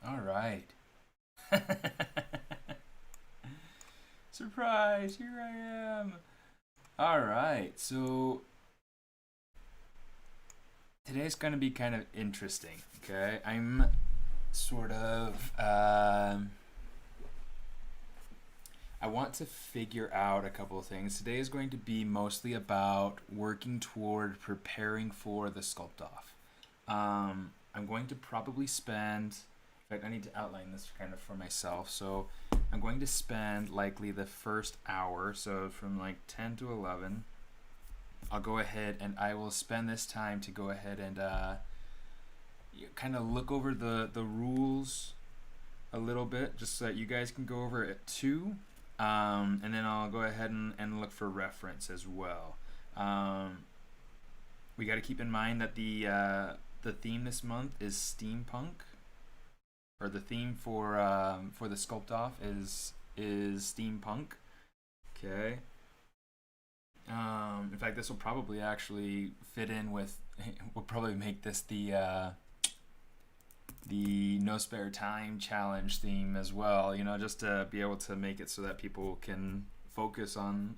All right. Surprise! Here I am. All right. So today's going to be kind of interesting. Okay, I'm sort of. I want to figure out a couple of things. Today is going to be mostly about working toward preparing for the sculpt off. I'm going to probably spend. In fact, I need to outline this kind of for myself. So I'm going to spend likely the first hour, so from like 10 to 11. I'll go ahead and I will spend this time to go ahead and kind of look over the rules a little bit, just so that you guys can go over it too. And then I'll go ahead and look for reference as well. We got to keep in mind that the theme this month is steampunk, or the theme for the sculpt off is steampunk. Okay. In fact, this will probably actually fit in with. We'll probably make this the No Spare Time challenge theme as well. You know, just to be able to make it so that people can focus on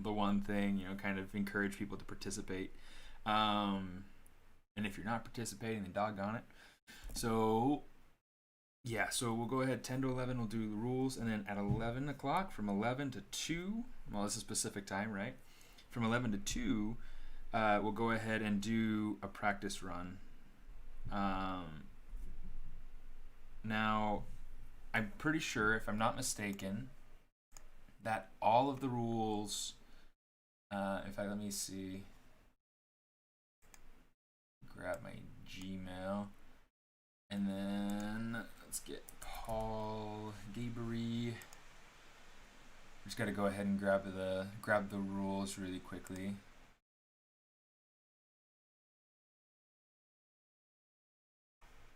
the one thing. You know, kind of encourage people to participate. And if you're not participating, then doggone it. So yeah, so we'll go ahead 10 to 11. We'll do the rules, and then at 11 o'clock, from 11 to 2. Well, this is Pacific time, right? From 11 to 2, we'll go ahead and do a practice run. Now, I'm pretty sure, if I'm not mistaken, that all of the rules. In fact, let me see. Grab my Gmail, and then let's get Paul Gabery. Just got to go ahead and grab the rules really quickly.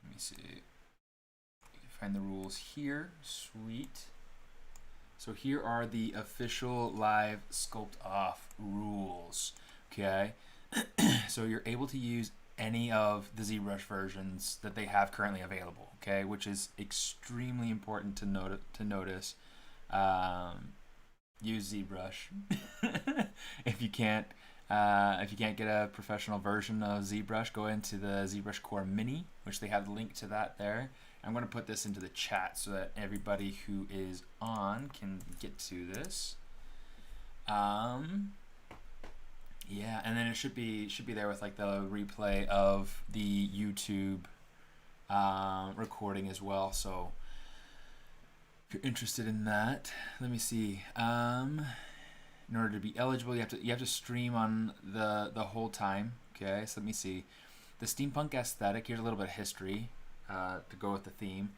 Let me see. You can find the rules here. Sweet. So here are the official live sculpt off rules. Okay. So you're able to use any of the ZBrush versions that they have currently available. Okay, which is extremely important to notice. Use ZBrush. If you can't get a professional version of ZBrush, go into the ZBrush Core Mini, which they have the link to that there. I'm going to put this into the chat so that everybody who is on can get to this. Yeah, and then it should be there with like the replay of the YouTube recording as well. So if you're interested in that, let me see. In order to be eligible, you have to stream on the whole time. Okay, so let me see. The steampunk aesthetic. Here's a little bit of history to go with the theme.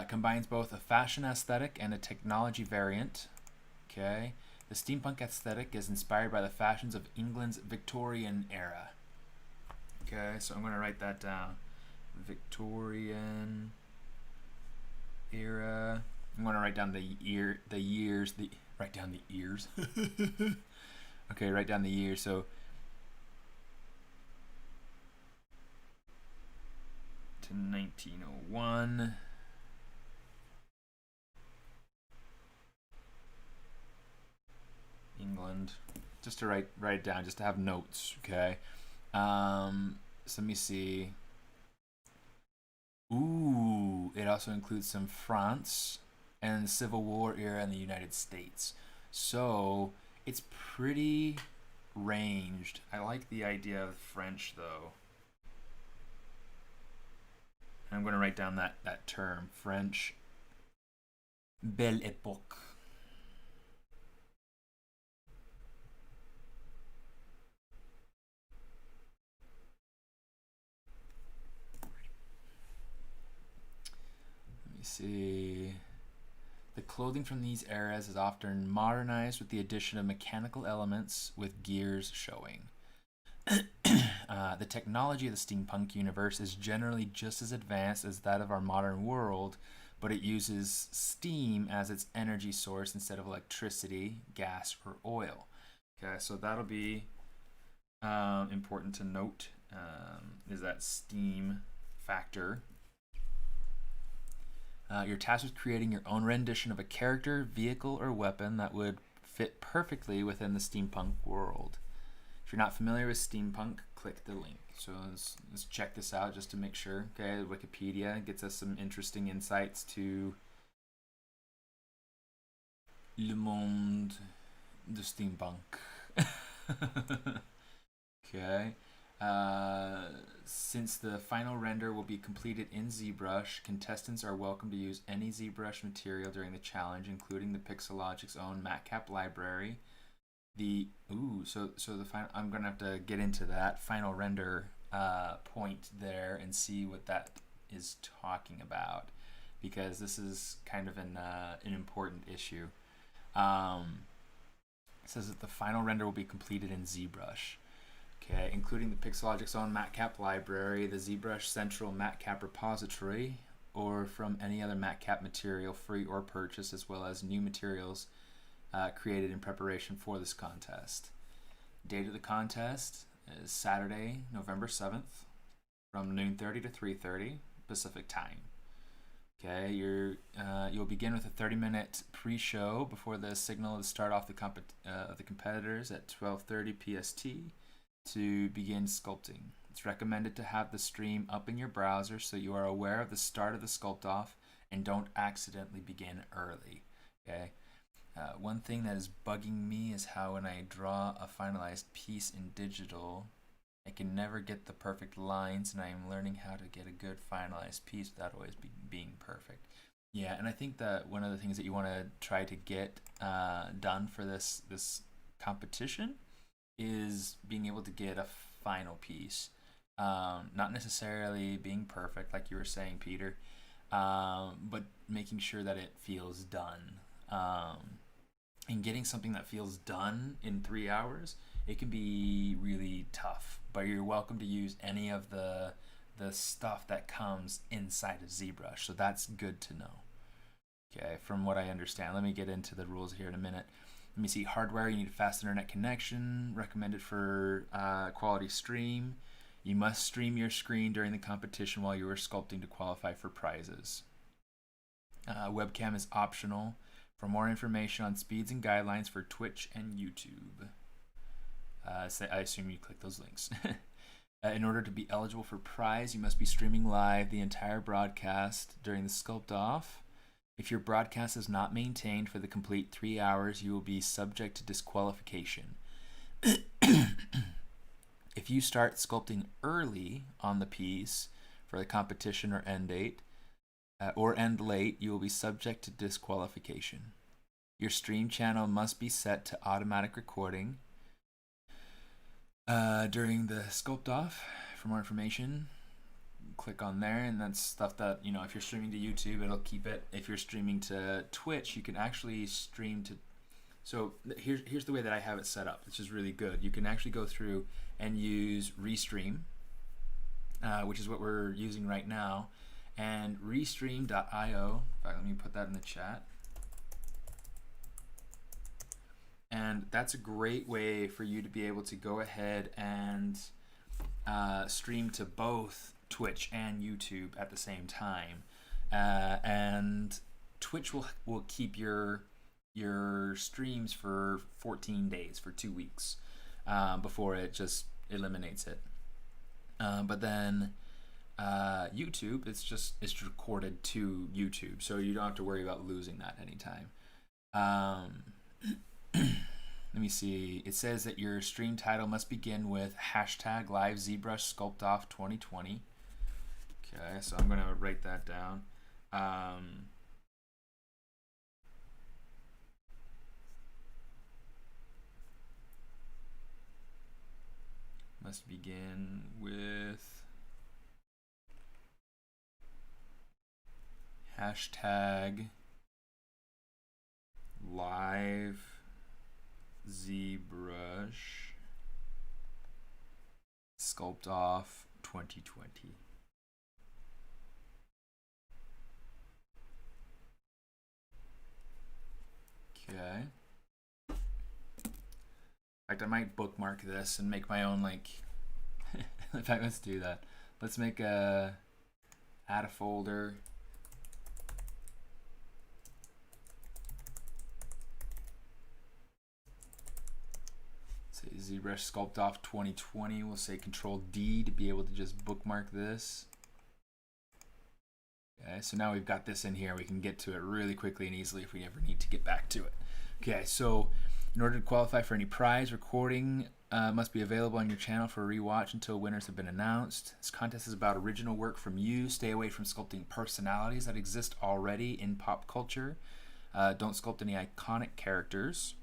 Combines both a fashion aesthetic and a technology variant. Okay. The steampunk aesthetic is inspired by the fashions of England's Victorian era. Okay, so I'm going to write that down. Victorian era. I'm going to write down write down the ears. Okay, write down the years. So to 1901. England, just to write it down, just to have notes. Okay. So let me see. Ooh, it also includes some France and the Civil War era in the United States. So it's pretty ranged. I like the idea of French though. I'm going to write down that term, French Belle Époque. See, the clothing from these eras is often modernized with the addition of mechanical elements with gears showing. The technology of the steampunk universe is generally just as advanced as that of our modern world, but it uses steam as its energy source instead of electricity, gas, or oil. Okay, so that'll be important to note, is that steam factor. You're tasked with creating your own rendition of a character, vehicle, or weapon that would fit perfectly within the steampunk world. If you're not familiar with steampunk, click the link. So let's check this out just to make sure. Okay, Wikipedia gets us some interesting insights to le monde de steampunk. Okay. Since the final render will be completed in ZBrush, contestants are welcome to use any ZBrush material during the challenge, including the Pixelogic's own MatCap library. So the final, I'm gonna have to get into that final render point there and see what that is talking about, because this is kind of an important issue. It says that the final render will be completed in ZBrush. Okay, including the Pixelogic's own MatCap library, the ZBrush Central MatCap repository, or from any other MatCap material, free or purchased, as well as new materials created in preparation for this contest. Date of the contest is Saturday, November 7th, from noon 30 to 3:30 Pacific time. Okay, you'll begin with a 30-minute pre-show before the signal to start off the competitors at 12:30 PST to begin sculpting. It's recommended to have the stream up in your browser so you are aware of the start of the sculpt off and don't accidentally begin early. Okay. One thing that is bugging me is how when I draw a finalized piece in digital, I can never get the perfect lines, and I am learning how to get a good finalized piece without always being perfect. Yeah, and I think that one of the things that you want to try to get done for this competition is being able to get a final piece. Not necessarily being perfect, like you were saying, Peter, but making sure that it feels done. And getting something that feels done in 3 hours, it can be really tough. But you're welcome to use any of the stuff that comes inside of ZBrush, so that's good to know. Okay, from what I understand. Let me get into the rules here in a minute. Let me see. Hardware, you need a fast internet connection, recommended for quality stream. You must stream your screen during the competition while you are sculpting to qualify for prizes. Webcam is optional. For more information on speeds and guidelines for Twitch and YouTube, I assume you click those links. In order to be eligible for prize, you must be streaming live the entire broadcast during the sculpt off. If your broadcast is not maintained for the complete 3 hours, you will be subject to disqualification. If you start sculpting early on the piece for the competition or end date, or end late, you will be subject to disqualification. Your stream channel must be set to automatic recording during the sculpt off. For more information, click on there, and that's stuff that, you know, if you're streaming to YouTube, it'll keep it. If you're streaming to Twitch, you can actually stream to. So here's the way that I have it set up, which is really good. You can actually go through and use Restream, which is what we're using right now. And restream.io, in fact, let me put that in the chat. And that's a great way for you to be able to go ahead and stream to both Twitch and YouTube at the same time. And Twitch will keep your streams for 14 days, for 2 weeks, before it just eliminates it. But then YouTube, it's recorded to YouTube, so you don't have to worry about losing that anytime. Let me see. It says that your stream title must begin with hashtag live ZBrush sculpt off 2020. Okay, so I'm gonna write that down. Must begin with hashtag live ZBrush sculpt off 2020. Okay. In fact, I might bookmark this and make my own, like, in fact, let's do that. Let's make add a folder, ZBrush Sculpt Off 2020. We'll say Control D to be able to just bookmark this. Okay, so now we've got this in here. We can get to it really quickly and easily if we ever need to get back to it. Okay, so in order to qualify for any prize, recording must be available on your channel for a rewatch until winners have been announced. This contest is about original work from you. Stay away from sculpting personalities that exist already in pop culture. Don't sculpt any iconic characters.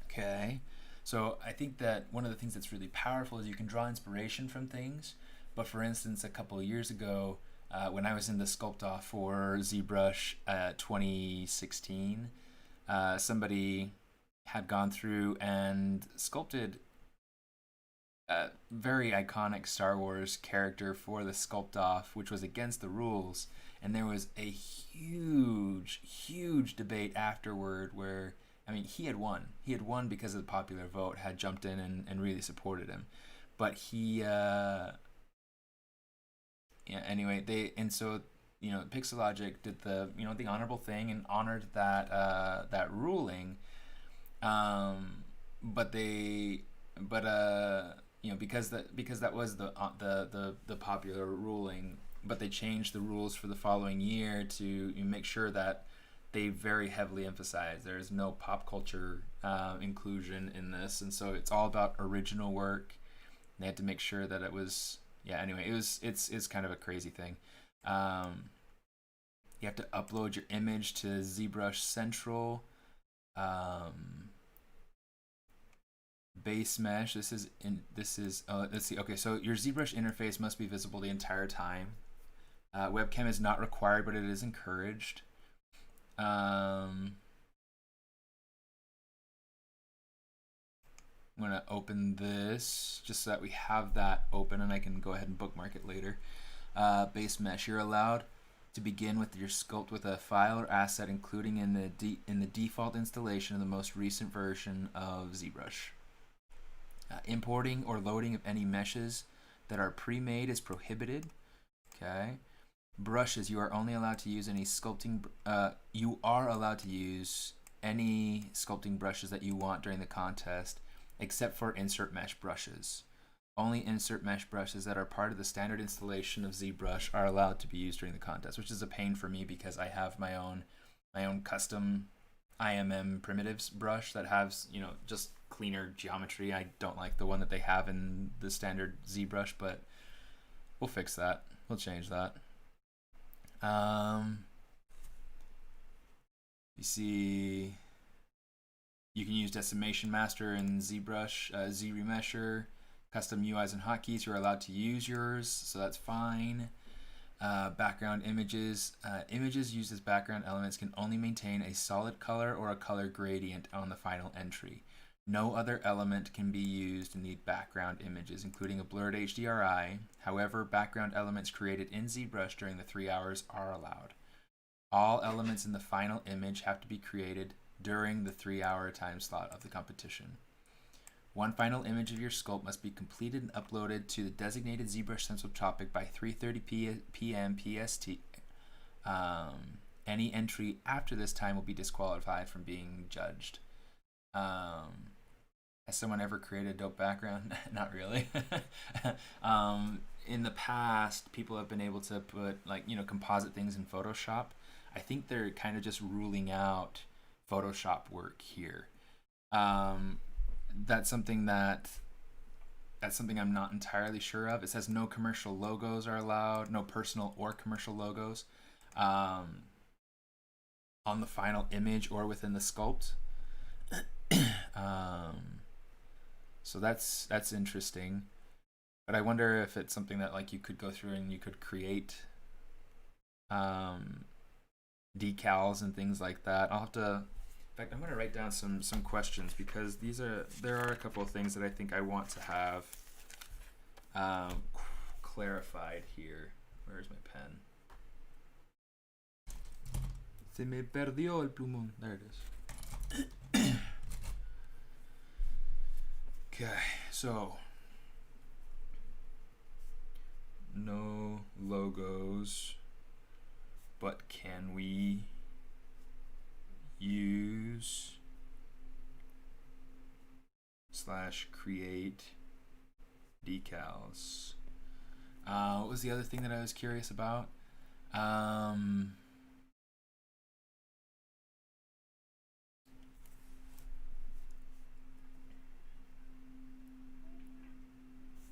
Okay, so I think that one of the things that's really powerful is you can draw inspiration from things. But for instance, a couple of years ago, when I was in the Sculpt Off for ZBrush 2016, somebody had gone through and sculpted a very iconic Star Wars character for the Sculpt Off, which was against the rules. And there was a huge debate afterward where, I mean, he had won. He had won because of the popular vote, had jumped in and really supported him. But he, anyway, so, Pixelogic did the honorable thing and honored that ruling. Because that was the popular ruling, but they changed the rules for the following year to make sure that they very heavily emphasize there's no pop culture inclusion in this, and so it's all about original work. They had to make sure that it was it's kind of a crazy thing. You have to upload your image to ZBrush Central. Base mesh. Let's see. Okay, so your ZBrush interface must be visible the entire time. Webcam is not required, but it is encouraged. I'm gonna open this just so that we have that open and I can go ahead and bookmark it later. Base mesh. You're allowed to begin with your sculpt with a file or asset, including in the default installation of the most recent version of ZBrush. Importing or loading of any meshes that are pre-made is prohibited. Okay. Brushes. You are only allowed to use any sculpting. You are allowed to use any sculpting brushes that you want during the contest, except for insert mesh brushes. Only insert mesh brushes that are part of the standard installation of ZBrush are allowed to be used during the contest, which is a pain for me because I have my own custom IMM primitives brush that has just cleaner geometry. I don't like the one that they have in the standard ZBrush, but we'll fix that. We'll change that. You see, you can use Decimation Master and ZBrush, ZRemesher, custom UIs and hotkeys. You're allowed to use yours, so that's fine. Background images. Images used as background elements can only maintain a solid color or a color gradient on the final entry. No other element can be used in the background images, including a blurred HDRI. However, background elements created in ZBrush during the 3 hours are allowed. All elements in the final image have to be created during the 3-hour time slot of the competition. One final image of your sculpt must be completed and uploaded to the designated ZBrush Central topic by 3:30 p.m. PST. Any entry after this time will be disqualified from being judged. Has someone ever created a dope background? Not really. In the past, people have been able to put composite things in Photoshop. I think they're kind of just ruling out Photoshop work here. That's something I'm not entirely sure of. It says no commercial logos are allowed, no personal or commercial logos on the final image or within the sculpt. So that's interesting, but I wonder if it's something that you could go through and you could create decals and things like that. I'll have to, in fact, I'm going to write down some questions because there are a couple of things that I think I want to have clarified here. Where's my pen? Se me perdió el plumón. There it is. Okay, so no logos, but can we use / create decals. What was the other thing that I was curious about?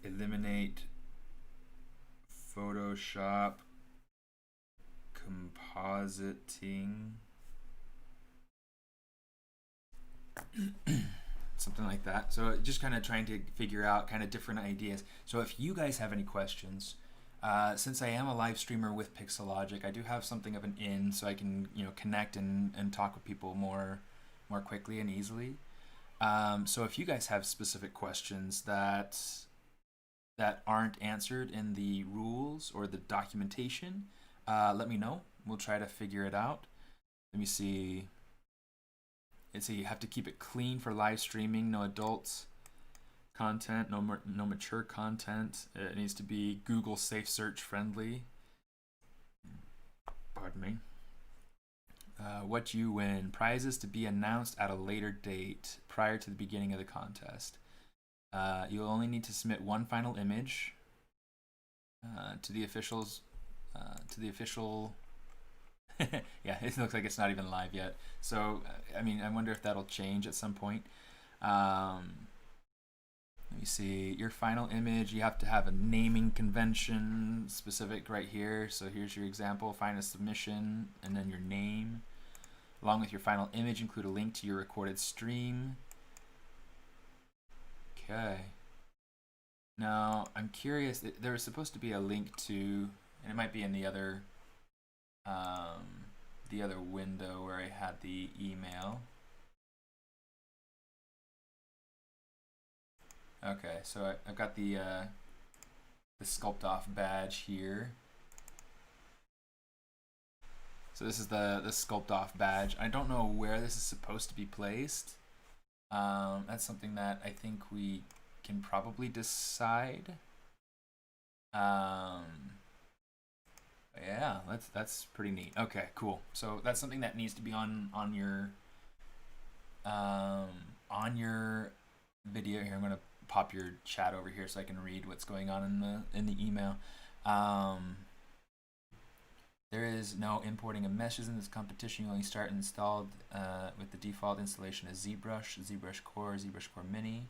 Eliminate Photoshop compositing. Something like that. So just kind of trying to figure out kind of different ideas. So if you guys have any questions, since I am a live streamer with Pixelogic, I do have something of an in, so I can connect and talk with people more quickly and easily. So if you guys have specific questions that aren't answered in the rules or the documentation, let me know. We'll try to figure it out. Let me see. So you have to keep it clean for live streaming. No adults content, no mature content. It needs to be Google safe search friendly. Pardon me. What you win. Prizes to be announced at a later date prior to the beginning of the contest. You'll only need to submit one final image to the officials. Yeah, it looks like it's not even live yet. So, I mean, I wonder if that'll change at some point. Let me see. Your final image, you have to have a naming convention specific right here. So here's your example. Find a submission and then your name. Along with your final image, include a link to your recorded stream. Okay. Now, I'm curious. There was supposed to be a link to, and it might be in the other window where I had the email. Okay, so I've got the Sculpt Off badge here. So this is the Sculpt Off badge. I don't know where this is supposed to be placed. That's something that I think we can probably decide. Yeah, that's pretty neat. Okay, cool. So that's something that needs to be on your video here. I'm gonna pop your chat over here so I can read what's going on in the email. There is no importing of meshes in this competition. You only start installed with the default installation of ZBrush, ZBrush Core, ZBrush Core Mini.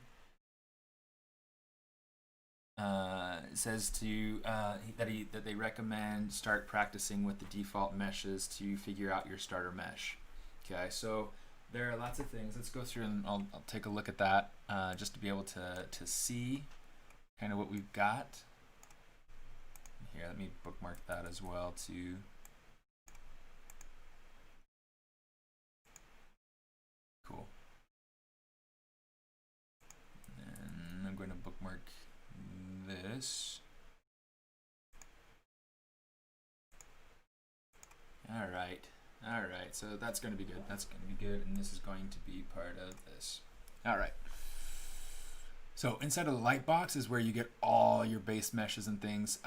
It says that they recommend start practicing with the default meshes to figure out your starter mesh. Okay, so there are lots of things. Let's go through and I'll take a look at that just to be able to see kind of what we've got. Here, let me bookmark that as well too. Cool. And I'm going to bookmark this. All right, so that's going to be good. That's going to be good, and this is going to be part of this. All right. So inside of the light box is where you get all your base meshes and things.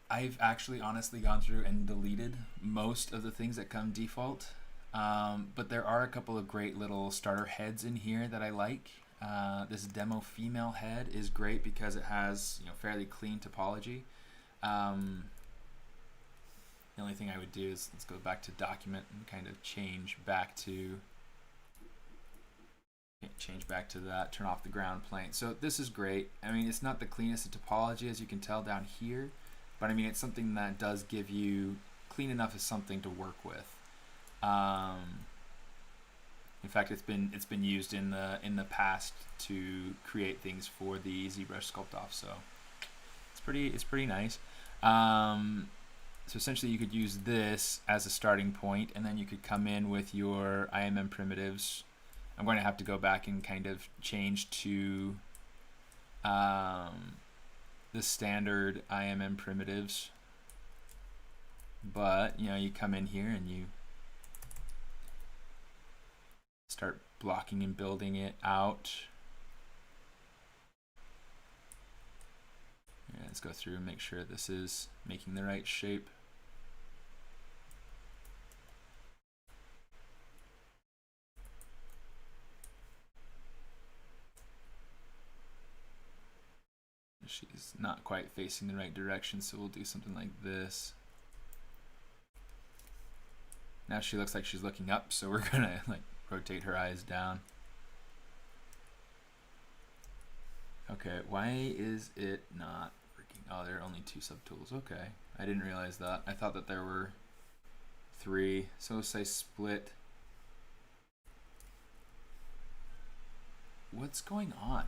I've actually honestly gone through and deleted most of the things that come default, but there are a couple of great little starter heads in here that I like. This demo female head is great because it has fairly clean topology. The only thing I would do is let's go back to document and kind of change back to that, turn off the ground plane. So this is great. I mean, it's not the cleanest of topology as you can tell down here, but I mean, it's something that does give you clean enough as something to work with. In fact, it's been used in the past to create things for the ZBrush Sculpt Off, so it's pretty nice. So essentially, you could use this as a starting point, and then you could come in with your IMM primitives. I'm going to have to go back and kind of change to the standard IMM primitives, but you come in here and you start blocking and building it out. Yeah, let's go through and make sure this is making the right shape. she's not quite facing the right direction, so we'll do something like this. Now she looks like she's looking up, so we're gonna like rotate her eyes down. Okay, why is it not working? Oh, there are only 2 subtools. Okay, I didn't realize that. I thought that there were 3. So let's say split. What's going on?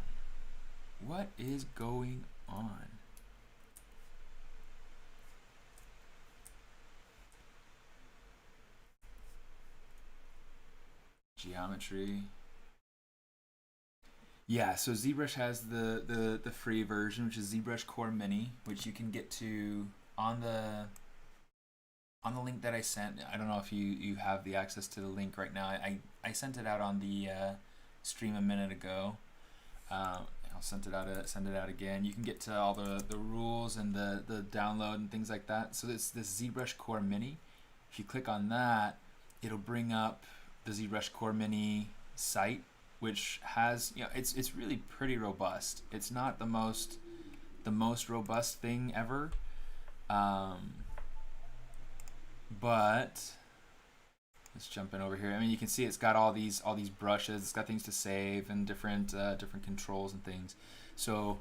What is going on? Geometry. Yeah, so ZBrush has the free version, which is ZBrush Core Mini, which you can get to on the link that I sent. I don't know if you have the access to the link right now. I sent it out on the stream a minute ago. I'll send it out again. You can get to all the rules and the download and things like that. So it's this ZBrush Core Mini. If you click on that, it'll bring up the ZBrush Core Mini site, which has, you know, it's really pretty robust. It's not the most robust thing ever, but let's jump in over here. I mean, you can see it's got all these brushes. It's got things to save and different controls and things. So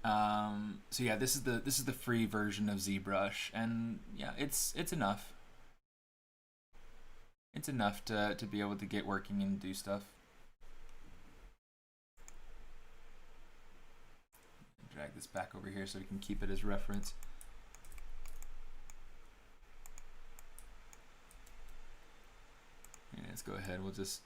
so yeah, this is the free version of ZBrush, and yeah, it's enough. It's enough to be able to get working and do stuff. Drag this back over here so we can keep it as reference. Yeah, let's go ahead. We'll just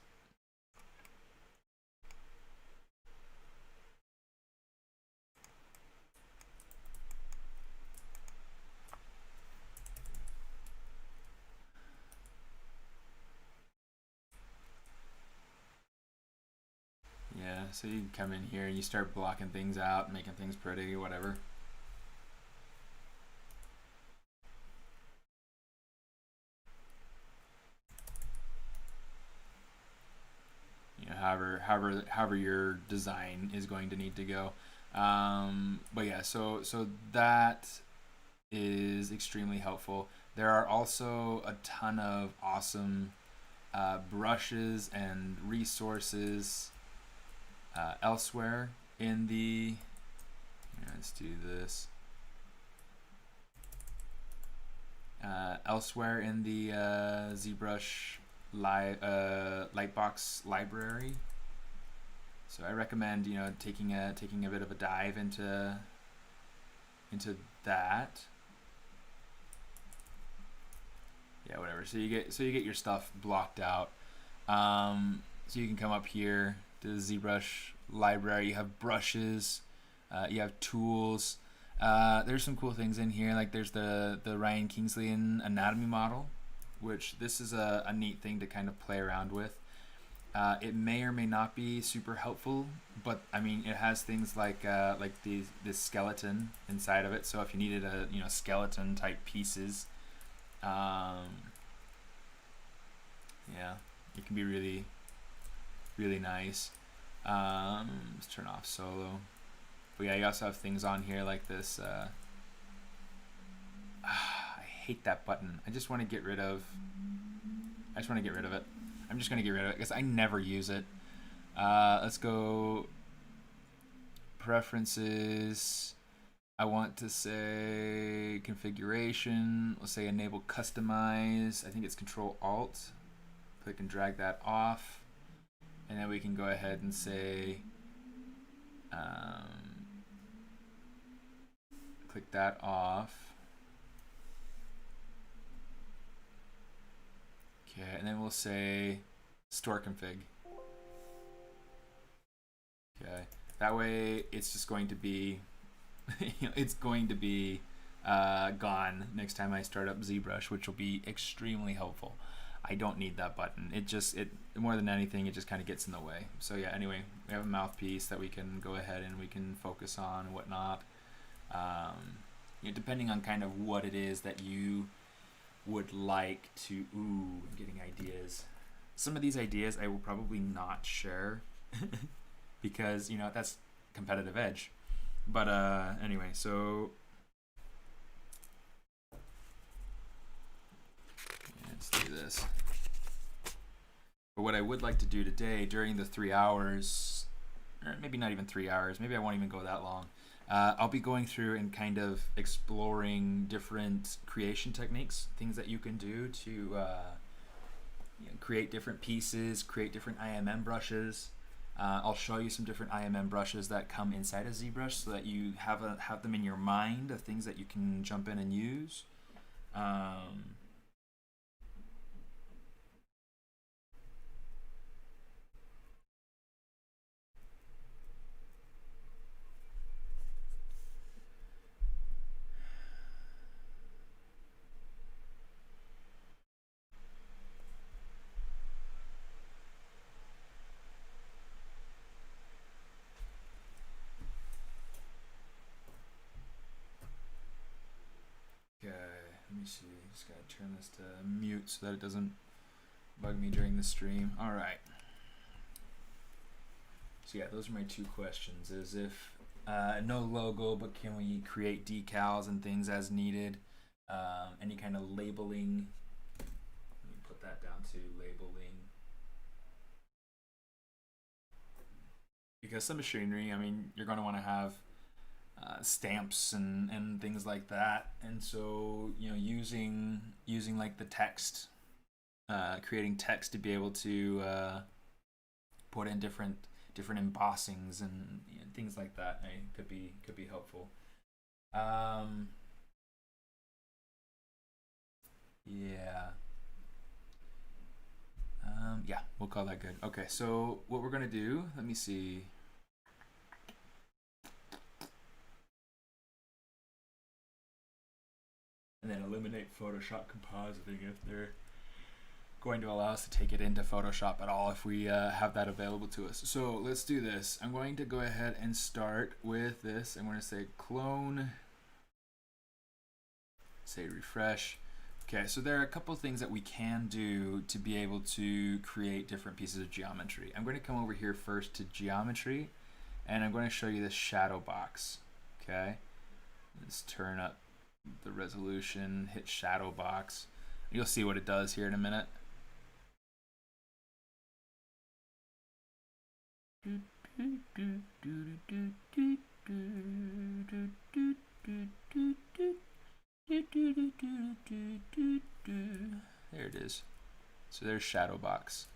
so you can come in here and you start blocking things out, making things pretty, whatever. You know, however your design is going to need to go. But yeah, so that is extremely helpful. There are also a ton of awesome brushes and resources elsewhere in the, let's do this, elsewhere in the ZBrush Lightbox library. So I recommend, you know, taking a bit of a dive into that. Yeah, whatever. So you get your stuff blocked out. So you can come up here to the ZBrush library. You have brushes, you have tools. There's some cool things in here, like there's the Ryan Kingsley anatomy model, which this is a neat thing to kind of play around with. It may or may not be super helpful, but I mean, it has things like this skeleton inside of it. So if you needed skeleton type pieces, yeah, it can be really, really nice. Let's turn off solo. But yeah, you also have things on here like this. I hate that button. I just want to get rid of. I just want to get rid of it. I'm just gonna get rid of it because I never use it. Let's go preferences. I want to say configuration. Let's say enable customize. I think it's Control Alt. Click and drag that off, and then we can go ahead and say click that off. Okay, and then we'll say store config. Okay, that way it's just going to be, it's going to be gone next time I start up ZBrush, which will be extremely helpful. I don't need that button. It more than anything, it just kind of gets in the way. So yeah, anyway, we have a mouthpiece that we can go ahead and we can focus on and whatnot. Depending on kind of what it is that you would like to, I'm getting ideas. Some of these ideas I will probably not share because that's competitive edge. But anyway, so let's do this. But what I would like to do today during the 3 hours, or maybe not even 3 hours, maybe I won't even go that long. I'll be going through and kind of exploring different creation techniques, things that you can do to create different pieces, create different IMM brushes. I'll show you some different IMM brushes that come inside of ZBrush so that you have them in your mind of things that you can jump in and use. Okay, let me see. Just gotta turn this to mute so that it doesn't bug me during the stream. All right. So yeah, those are my two questions. Is if no logo, but can we create decals and things as needed? Any kind of labeling. Let me put that down to labeling. Because some machinery, I mean, you're going to want to have stamps and things like that. And so, using like the text, creating text to be able to put in different embossings and things like that, could be helpful. Yeah. Yeah, we'll call that good. Okay, so what we're gonna do, let me see. And then eliminate Photoshop compositing if they're going to allow us to take it into Photoshop at all if we have that available to us. So let's do this. I'm going to go ahead and start with this. I'm going to say clone, say refresh. Okay, so there are a couple things that we can do to be able to create different pieces of geometry. I'm going to come over here first to geometry, and I'm going to show you this shadow box. Okay, let's turn up the resolution, hit shadow box. You'll see what it does here in a minute. There it is. So there's shadow box.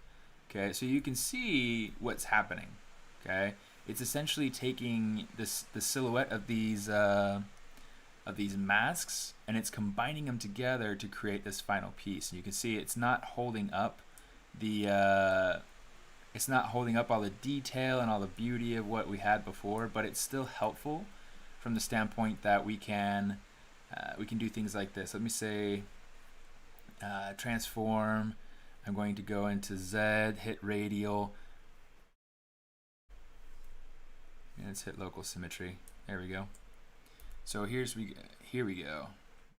Okay, so you can see what's happening. Okay, it's essentially taking the silhouette of these masks and it's combining them together to create this final piece. And you can see it's not holding up the it's not holding up all the detail and all the beauty of what we had before, but it's still helpful from the standpoint that we can do things like this. Let me say transform. I'm going to go into Z, hit radial, and let's hit local symmetry. There we go. So here we go.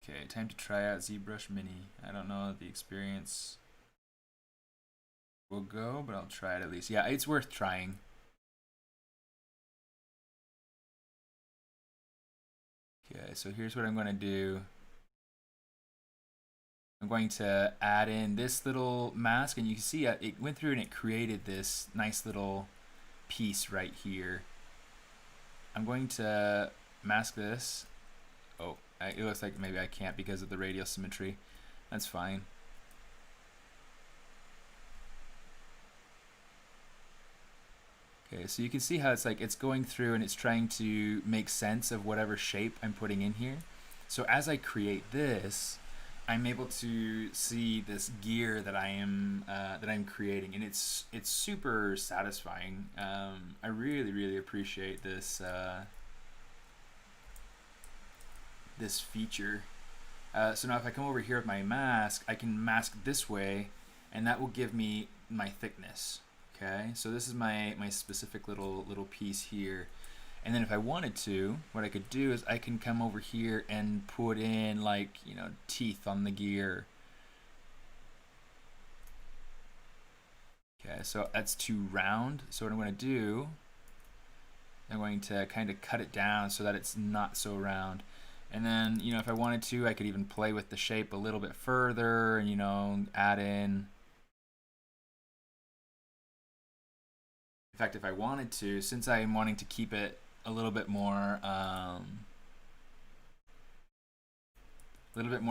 Okay, time to try out ZBrush Mini. I don't know if the experience will go, but I'll try it at least. Yeah, it's worth trying. Okay, so here's what I'm going to do. I'm going to add in this little mask, and you can see it went through and it created this nice little piece right here. I'm going to mask this. Oh, it looks like maybe I can't because of the radial symmetry. That's fine. Okay, so you can see how it's going through and it's trying to make sense of whatever shape I'm putting in here. So as I create this, I'm able to see this gear that I'm creating, and it's super satisfying. I really appreciate this this feature. So now if I come over here with my mask, I can mask this way, and that will give me my thickness. Okay, so this is my specific little piece here. And then if I wanted to, what I could do is I can come over here and put in teeth on the gear. Okay, so that's too round. So what I'm going to do I'm going to kind of cut it down so that it's not so round. And then, you know, if I wanted to, I could even play with the shape a little bit further and, you know, add in. In fact, if I wanted to, since I'm wanting to keep it a little bit more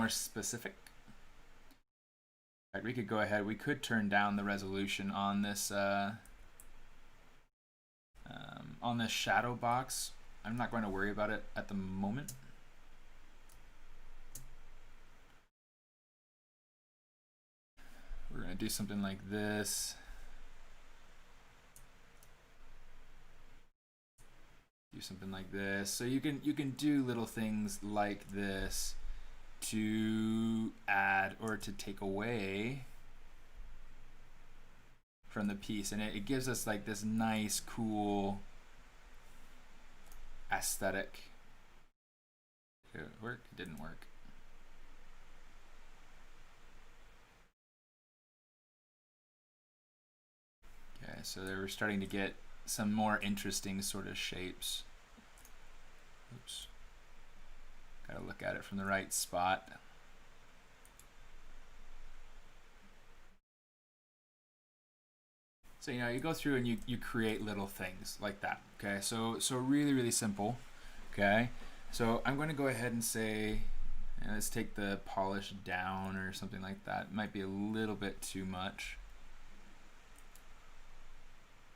specific, right, we could go ahead. We could turn down the resolution on this shadow box. I'm not going to worry about it at the moment. We're going to do something like this. Do something like this. So you can do little things like this to add or to take away from the piece, and it gives us like this nice, cool aesthetic. Did it work? It didn't work. Okay, so they were starting to get some more interesting sort of shapes. Oops. Gotta look at it from the right spot. So, you know, you go through and you create little things like that. Okay, so really, really simple. Okay, so I'm going to go ahead and say, let's take the polish down or something like that. It might be a little bit too much.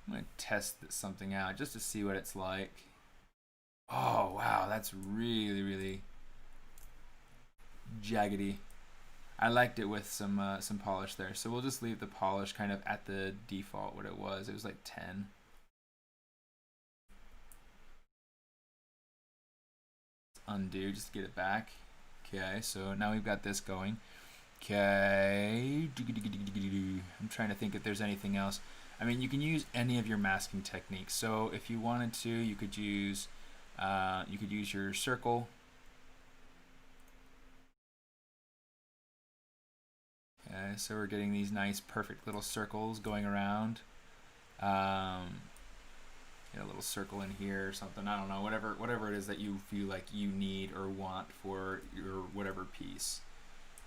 I'm going to test something out just to see what it's like. Oh, wow, that's really, really jaggedy. I liked it with some polish there. So we'll just leave the polish kind of at the default, what it was. It was like 10. Undo, just to get it back. Okay, so now we've got this going. Okay, I'm trying to think if there's anything else. I mean, you can use any of your masking techniques. So if you wanted to, you could use your circle. Okay, so we're getting these nice, perfect little circles going around. Get a little circle in here or something. I don't know, whatever it is that you feel like you need or want for your whatever piece.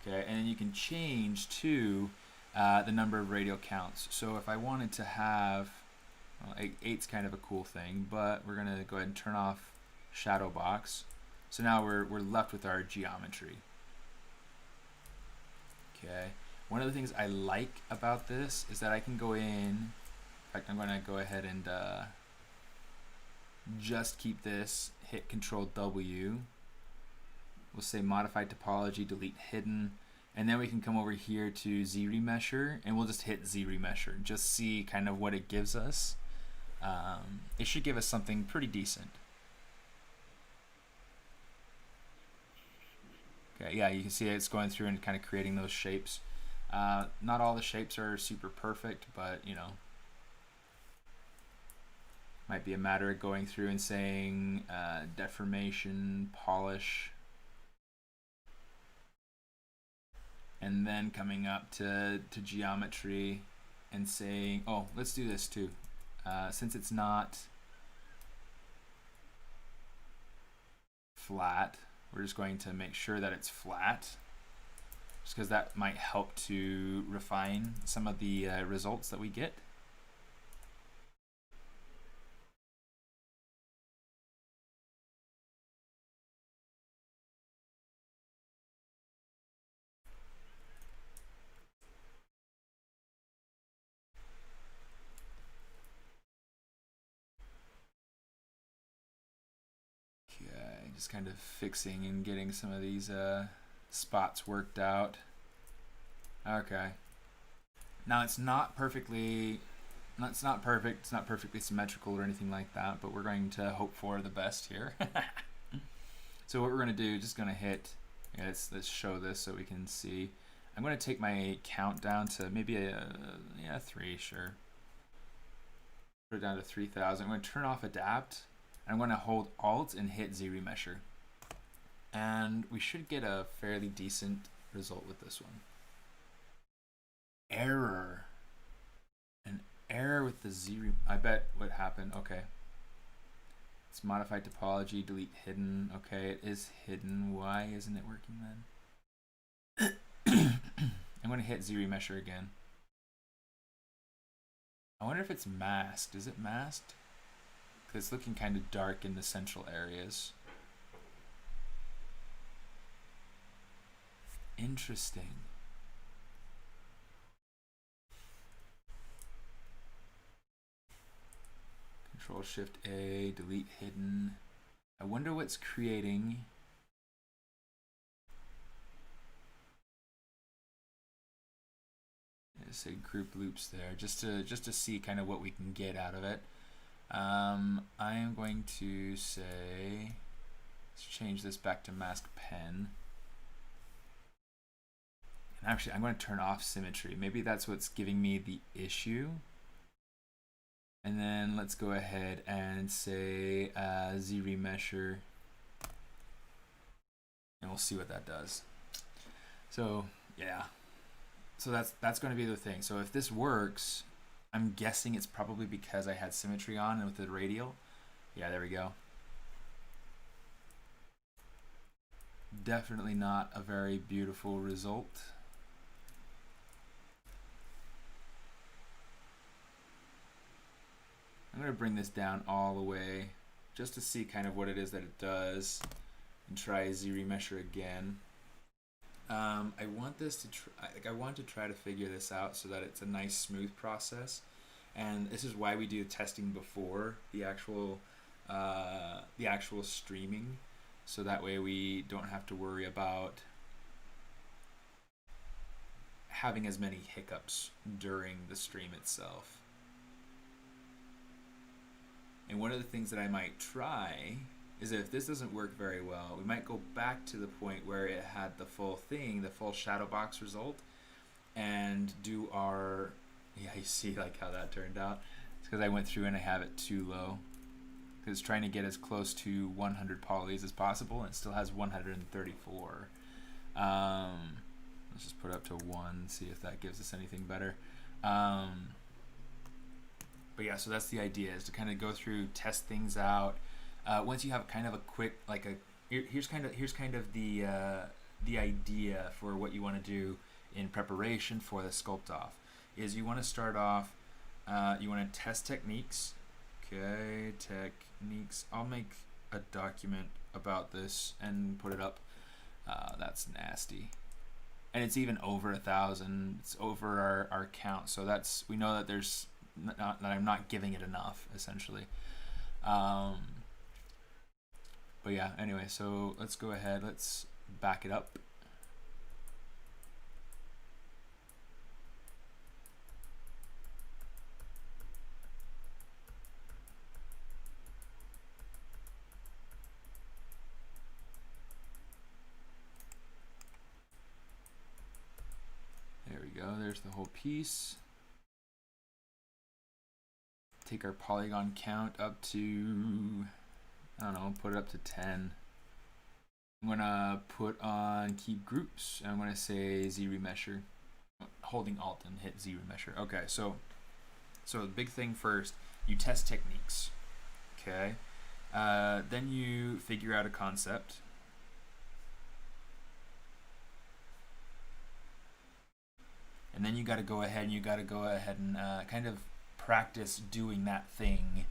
Okay, and then you can change to the number of radial counts. So if I wanted to have, well, 8's kind of a cool thing, but we're gonna go ahead and turn off shadow box. So now we're left with our geometry. Okay. One of the things I like about this is that I can go in. In fact, I'm going to go ahead and just keep this. Hit Control W. We'll say Modify Topology, Delete Hidden, and then we can come over here to Z Remesher, and we'll just hit Z Remesher. Just see kind of what it gives us. It should give us something pretty decent. Okay, yeah, you can see it's going through and kind of creating those shapes. Not all the shapes are super perfect, but you know, might be a matter of going through and saying deformation, polish, and then coming up to geometry and saying, oh, let's do this too. Since it's not flat, we're just going to make sure that it's flat, just because that might help to refine some of the results that we get. Okay, just kind of fixing and getting some of these spots worked out. Okay. Now it's not perfectly, it's not perfect, it's not perfectly symmetrical or anything like that, but we're going to hope for the best here. So what we're going to do, just going to hit, let's show this so we can see. I'm going to take my count down to maybe a 3, sure. Put it down to 3000. I'm going to turn off Adapt. I'm going to hold Alt and hit Z Remesher. And we should get a fairly decent result with this one. Error. An error with the Z. I bet what happened. Okay. Let's modify topology, delete hidden. Okay, it is hidden. Why isn't it working then? I'm going to hit Z-remesher again. I wonder if it's masked. Is it masked? Because it's looking kind of dark in the central areas. Interesting. Control Shift A, delete hidden. I wonder what's creating. Say group loops there, just to see kind of what we can get out of it. I am going to say, let's change this back to mask pen. And actually, I'm going to turn off symmetry. Maybe that's what's giving me the issue. And then let's go ahead and say Z-remesher, and we'll see what that does. So yeah. So that's going to be the thing. So if this works, I'm guessing it's probably because I had symmetry on and with the radial. Yeah, there we go. Definitely not a very beautiful result. I'm going to bring this down all the way just to see kind of what it is that it does, and try Z-remesher again. I want this to I want to try to figure this out so that it's a nice smooth process, and this is why we do testing before the actual streaming, so that way we don't have to worry about having as many hiccups during the stream itself. And one of the things that I might try is that if this doesn't work very well, we might go back to the point where it had the full thing, the full shadow box result, and do our, yeah, you see like how that turned out. It's because I went through and I have it too low. Because it's trying to get as close to 100 polys as possible, and it still has 134. Let's just put it up to 1, see if that gives us anything better. But yeah, so that's the idea, is to kind of go through, test things out. Once you have kind of a quick, like here's kind of the idea for what you want to do in preparation for the sculpt off. Is you want to start off, you want to test techniques. Okay, techniques. I'll make a document about this and put it up. That's nasty. And it's even over 1,000. It's over our count. So that's, we know that there's that I'm not giving it enough, essentially. But yeah, anyway, so let's go ahead, let's back it up. There we go, there's the whole piece. Take our polygon count up to, I don't know, put it up to 10. I'm gonna put on keep groups, and I'm gonna say Z-remesher, holding Alt and hit Z-remesher. Okay, so the big thing first, you test techniques. Okay, then you figure out a concept. And then you got to go ahead and kind of practice doing that thing,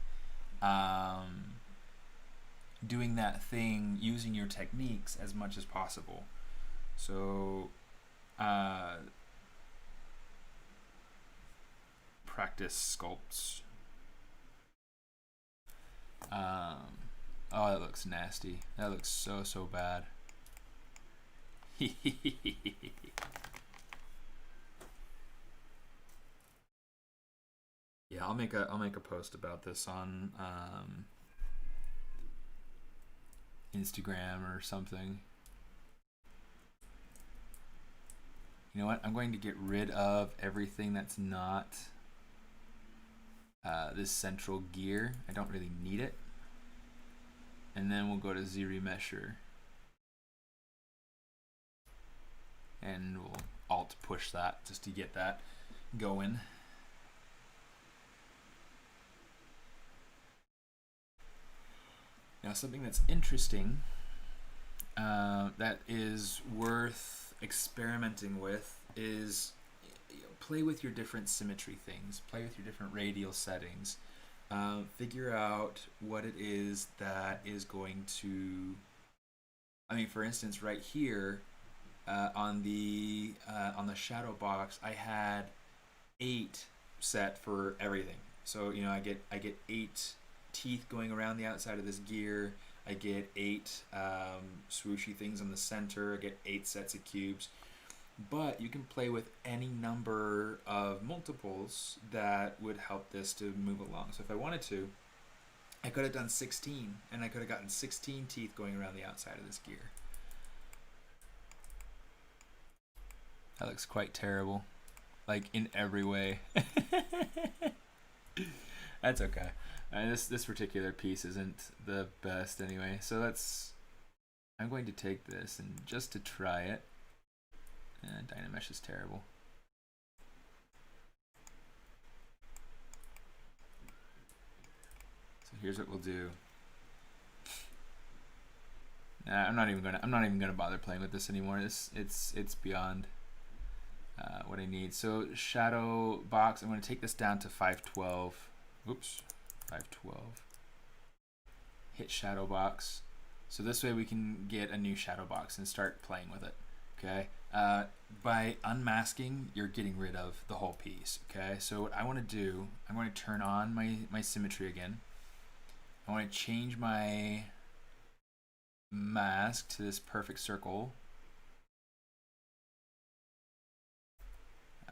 using your techniques as much as possible. So practice sculpts. Oh, that looks nasty. That looks so bad. Yeah, I'll make a post about this on Instagram or something. You know what? I'm going to get rid of everything that's not this central gear. I don't really need it. And then we'll go to Z-remesher. And we'll Alt push that just to get that going. something that's interesting, that is worth experimenting with, is play with your different symmetry things, play with your different radial settings, figure out what it is that is going to, I mean, for instance, right here, on the shadow box, I had 8 set for everything. So I get 8 teeth going around the outside of this gear. I get 8 swooshy things on the center. I get 8 sets of cubes. But you can play with any number of multiples that would help this to move along. So if I wanted to, I could have done 16, and I could have gotten 16 teeth going around the outside of this gear. That looks quite terrible, like in every way. That's okay. This particular piece isn't the best anyway. So I'm going to take this, and just to try it, and Dynamesh is terrible. So here's what we'll do. I'm not even gonna bother playing with this anymore. It's beyond what I need. So shadow box, I'm going to take this down to 512. Oops, 512. Hit shadow box. So this way we can get a new shadow box and start playing with it. Okay. By unmasking, you're getting rid of the whole piece. Okay. So what I want to do, I'm going to turn on my symmetry again. I want to change my mask to this perfect circle.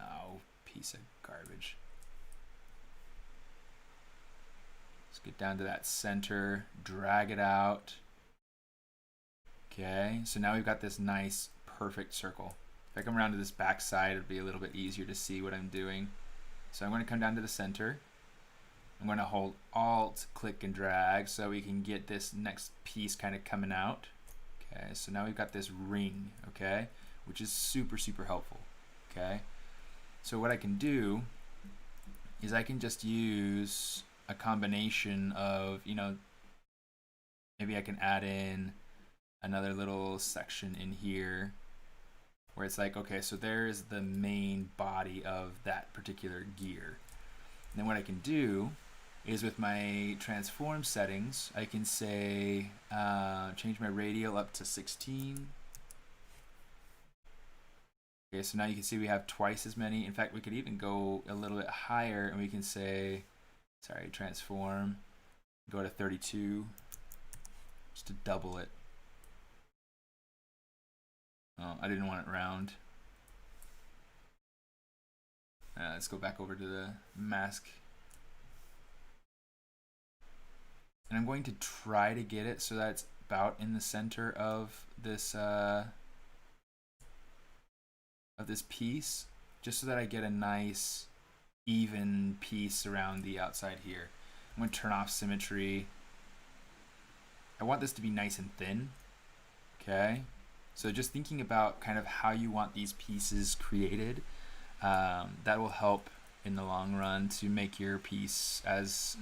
Oh, piece of garbage. Let's get down to that center, drag it out. Okay, so now we've got this nice, perfect circle. If I come around to this back side, it'll be a little bit easier to see what I'm doing. So I'm going to come down to the center. I'm going to hold Alt, click, and drag so we can get this next piece kind of coming out. Okay, so now we've got this ring, okay, which is super, super helpful. Okay, so what I can do is I can just use a combination of, maybe I can add in another little section in here where it's like, okay, so there's the main body of that particular gear. And then what I can do is with my transform settings, I can say change my radial up to 16. Okay, so now you can see we have twice as many. In fact, we could even go a little bit higher, and we can say, sorry, transform, go to 32, just to double it. Oh, I didn't want it round. Let's go back over to the mask. And I'm going to try to get it so that it's about in the center of this piece, just so that I get a nice even piece around the outside here. I'm going to turn off symmetry. I want this to be nice and thin. Okay, so just thinking about kind of how you want these pieces created, that will help in the long run to make your piece as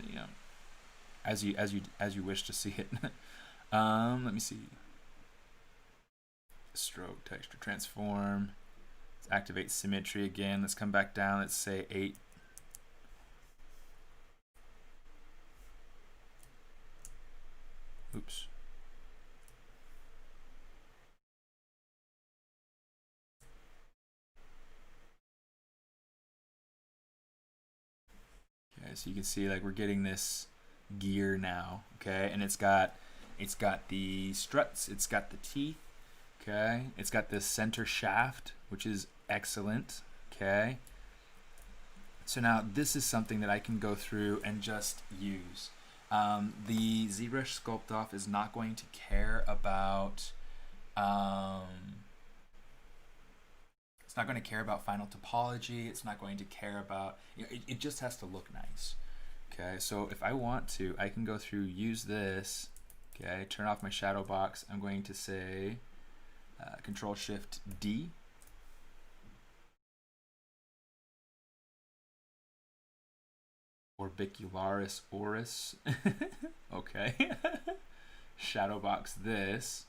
as you wish to see it. Let me see. Stroke, texture, transform. Let's activate symmetry again. Let's come back down. Let's say 8. Oops. Okay, so you can see like we're getting this gear now, okay, and it's got the struts, it's got the teeth, okay, it's got this center shaft, which is excellent, okay. So now this is something that I can go through and just use. The ZBrush Sculpt Off is not going to care about it's not going to care about final topology. It's not going to care about, it just has to look nice. Okay, so if I want to, I can go through, use this, okay, turn off my shadow box. I'm going to say Control Shift D. Orbicularis oris. Okay. shadow box this,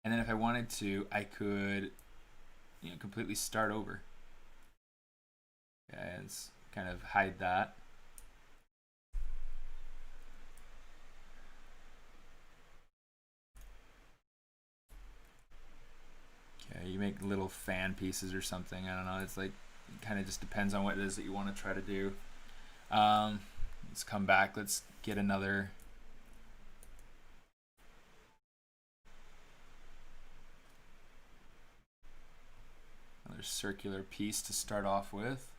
and then if I wanted to, I could, completely start over. Okay, let's kind of hide that. Okay, you make little fan pieces or something. I don't know. It's like, it kind of just depends on what it is that you want to try to do. Let's come back. Let's get another circular piece to start off with.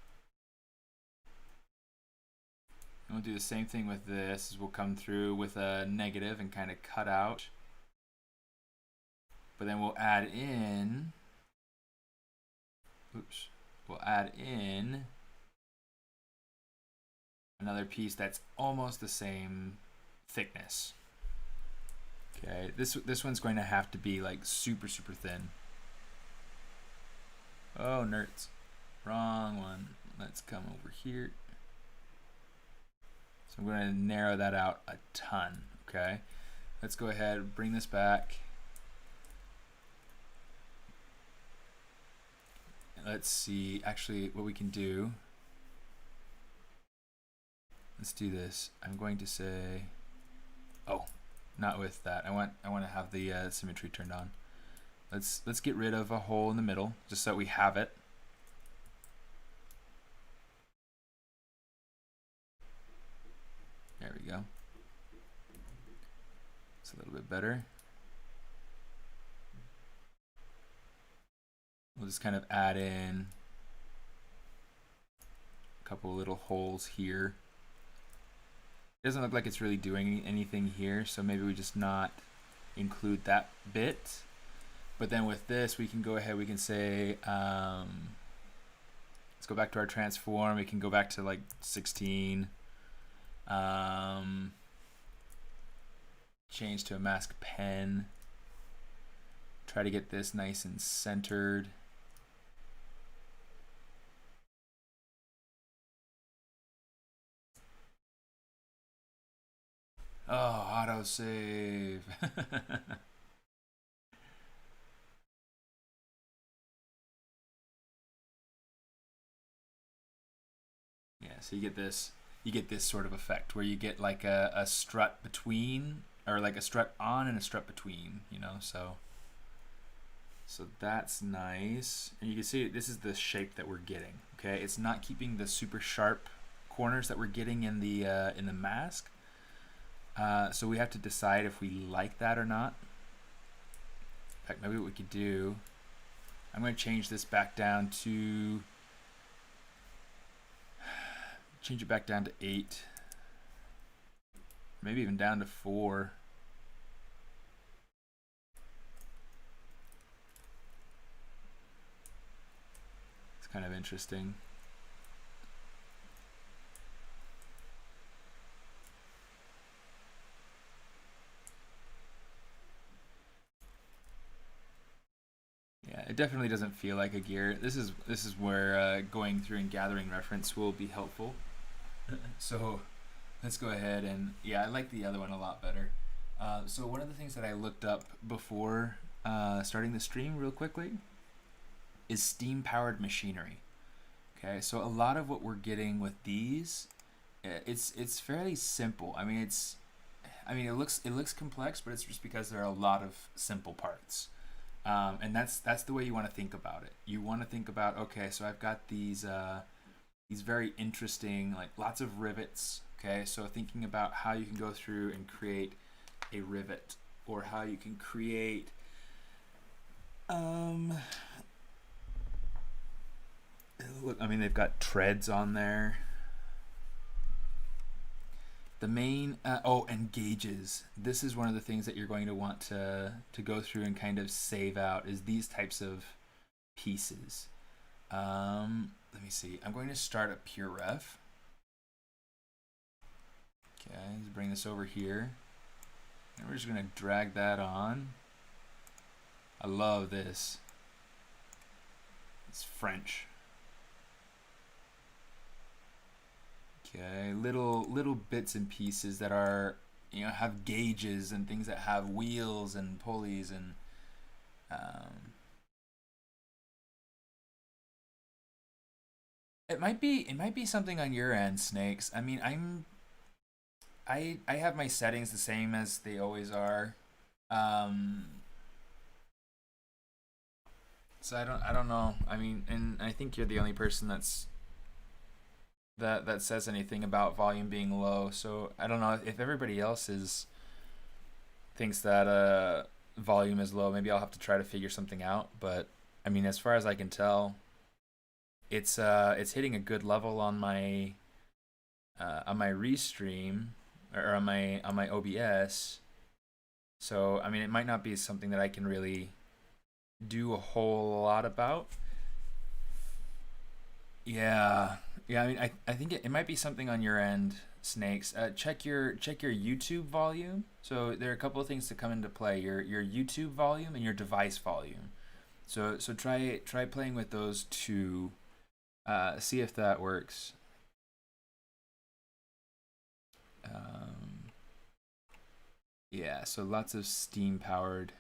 And we'll do the same thing with this. We'll come through with a negative and kind of cut out. But then we'll add in, we'll add in another piece that's almost the same thickness. Okay, this one's going to have to be like super thin. Oh, nerds. Wrong one. Let's come over here. So I'm going to narrow that out a ton. Okay, let's go ahead and bring this back. Let's see actually what we can do. Let's do this. I'm going to say, oh, not with that. I want to have the symmetry turned on. Let's get rid of a hole in the middle just so we have it. There we go. It's a little bit better. We'll just kind of add in a couple little holes here. It doesn't look like it's really doing anything here, so maybe we just not include that bit. But then with this, we can go ahead, we can say, let's go back to our transform. We can go back to like 16. Change to a mask pen. Try to get this nice and centered. Oh, autosave. Yeah, so you get this sort of effect where you get like a strut between, or like a strut on and a strut between, so that's nice. And you can see this is the shape that we're getting. Okay, it's not keeping the super sharp corners that we're getting in the mask. So we have to decide if we like that or not. In fact, maybe what we could do, I'm going to change this back down to, change it back down to 8. Maybe even down to 4. It's kind of interesting. Yeah, it definitely doesn't feel like a gear. This is where going through and gathering reference will be helpful. So let's go ahead and, yeah, I like the other one a lot better. So one of the things that I looked up before starting the stream real quickly is steam-powered machinery. Okay, so a lot of what we're getting with these, it's fairly simple. I mean, it looks complex, but it's just because there are a lot of simple parts. And that's the way you want to think about it. You want to think about, okay, so I've got these very interesting, like lots of rivets. Okay, so thinking about how you can go through and create a rivet, or how you can create look, I mean, they've got treads on there. The main, and gauges. This is one of the things that you're going to want to go through and kind of save out, is these types of pieces. Let me see. I'm going to start a pure ref. Okay, let's bring this over here. And we're just going to drag that on. I love this. It's French. Okay, little bits and pieces that are, have gauges and things that have wheels and pulleys and um, it might be something on your end, Snakes. I mean, I have my settings the same as they always are. Um, so I don't know. I mean, and I think you're the only person that says anything about volume being low. So I don't know if everybody else is thinks that volume is low. Maybe I'll have to try to figure something out. But I mean, as far as I can tell, it's hitting a good level on my restream or on my OBS. So I mean, it might not be something that I can really do a whole lot about. Yeah, yeah. I mean, I think it might be something on your end, Snakes. Check your YouTube volume. So there are a couple of things to come into play. Your YouTube volume and your device volume. So try playing with those two. See if that works. Um, yeah. So lots of steam powered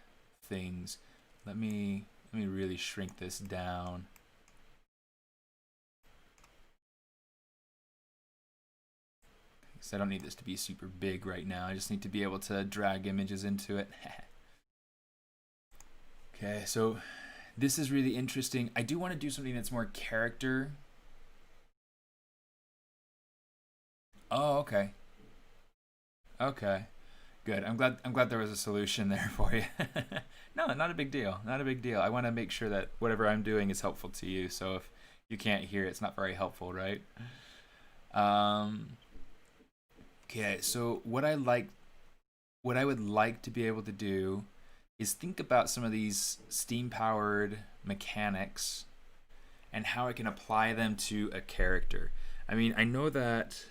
things. Let me really shrink this down. Because I don't need this to be super big right now. I just need to be able to drag images into it. Okay, so this is really interesting. I do want to do something that's more character. Oh, okay. Okay. Good. I'm glad there was a solution there for you. No, not a big deal. Not a big deal. I want to make sure that whatever I'm doing is helpful to you. So if you can't hear it, it's not very helpful, right? Um, okay, so what I would like to be able to do is think about some of these steam powered mechanics and how I can apply them to a character. I mean, I know that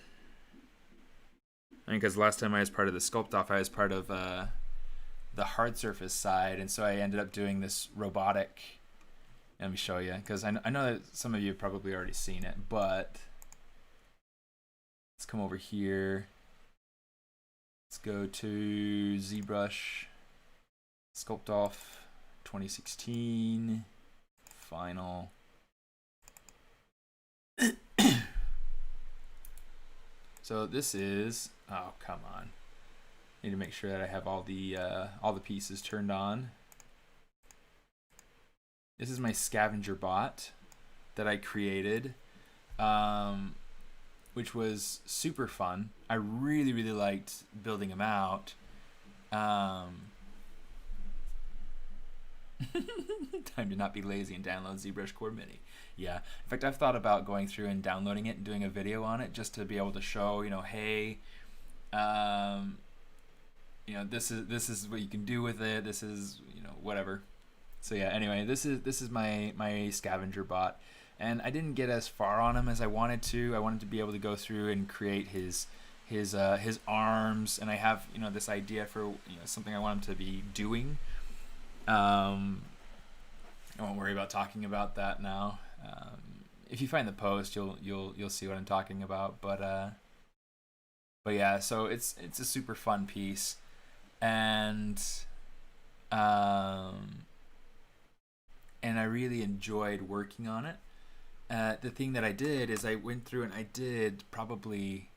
I mean, because last time I was part of the sculpt off, I was part of the hard surface side, and so I ended up doing this robotic. Let me show you, because I know that some of you have probably already seen it, but let's come over here. Let's go to ZBrush, sculpt off 2016, final. So this is, oh come on, need to make sure that I have all the pieces turned on. This is my scavenger bot that I created, which was super fun. I really liked building them out. Um, Time to not be lazy and download ZBrush Core Mini. Yeah. In fact, I've thought about going through and downloading it and doing a video on it just to be able to show, hey, um, this is what you can do with it. This is, whatever. So yeah. Anyway, this is my scavenger bot, and I didn't get as far on him as I wanted to. I wanted to be able to go through and create his arms, and I have this idea for something I want him to be doing. I won't worry about talking about that now. If you find the post, you'll see what I'm talking about. But yeah, so it's a super fun piece, and um, and I really enjoyed working on it. The thing that I did is I went through and I did probably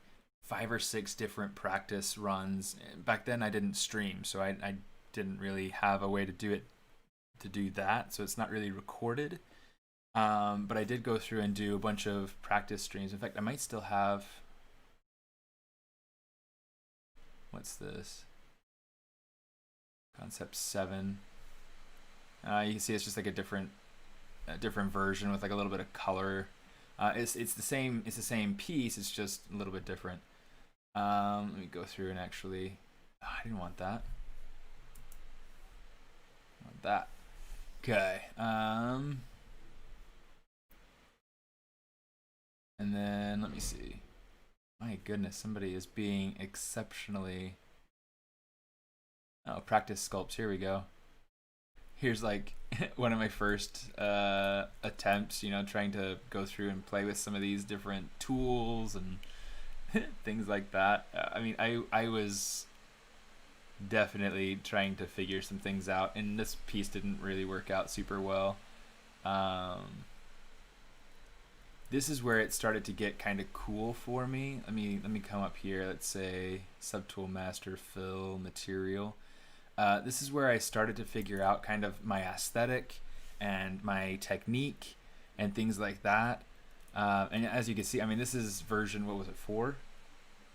5 or 6 different practice runs. Back then I didn't stream, so I didn't really have a way to do that, so it's not really recorded. But I did go through and do a bunch of practice streams. In fact, I might still have. What's this? Concept 7. You can see it's just like a different version with like a little bit of color. It's the same piece. It's just a little bit different. Let me go through and actually. Oh, I didn't want that. I want that. Okay. And then let me see. My goodness, somebody is being exceptionally. Oh, practice sculpts. Here we go. Here's like one of my first attempts, trying to go through and play with some of these different tools and things like that. I mean, I was definitely trying to figure some things out, and this piece didn't really work out super well. Um, this is where it started to get kind of cool for me. Let me come up here. Let's say subtool master fill material. This is where I started to figure out kind of my aesthetic and my technique and things like that. And as you can see, I mean, this is version, what was it, 4?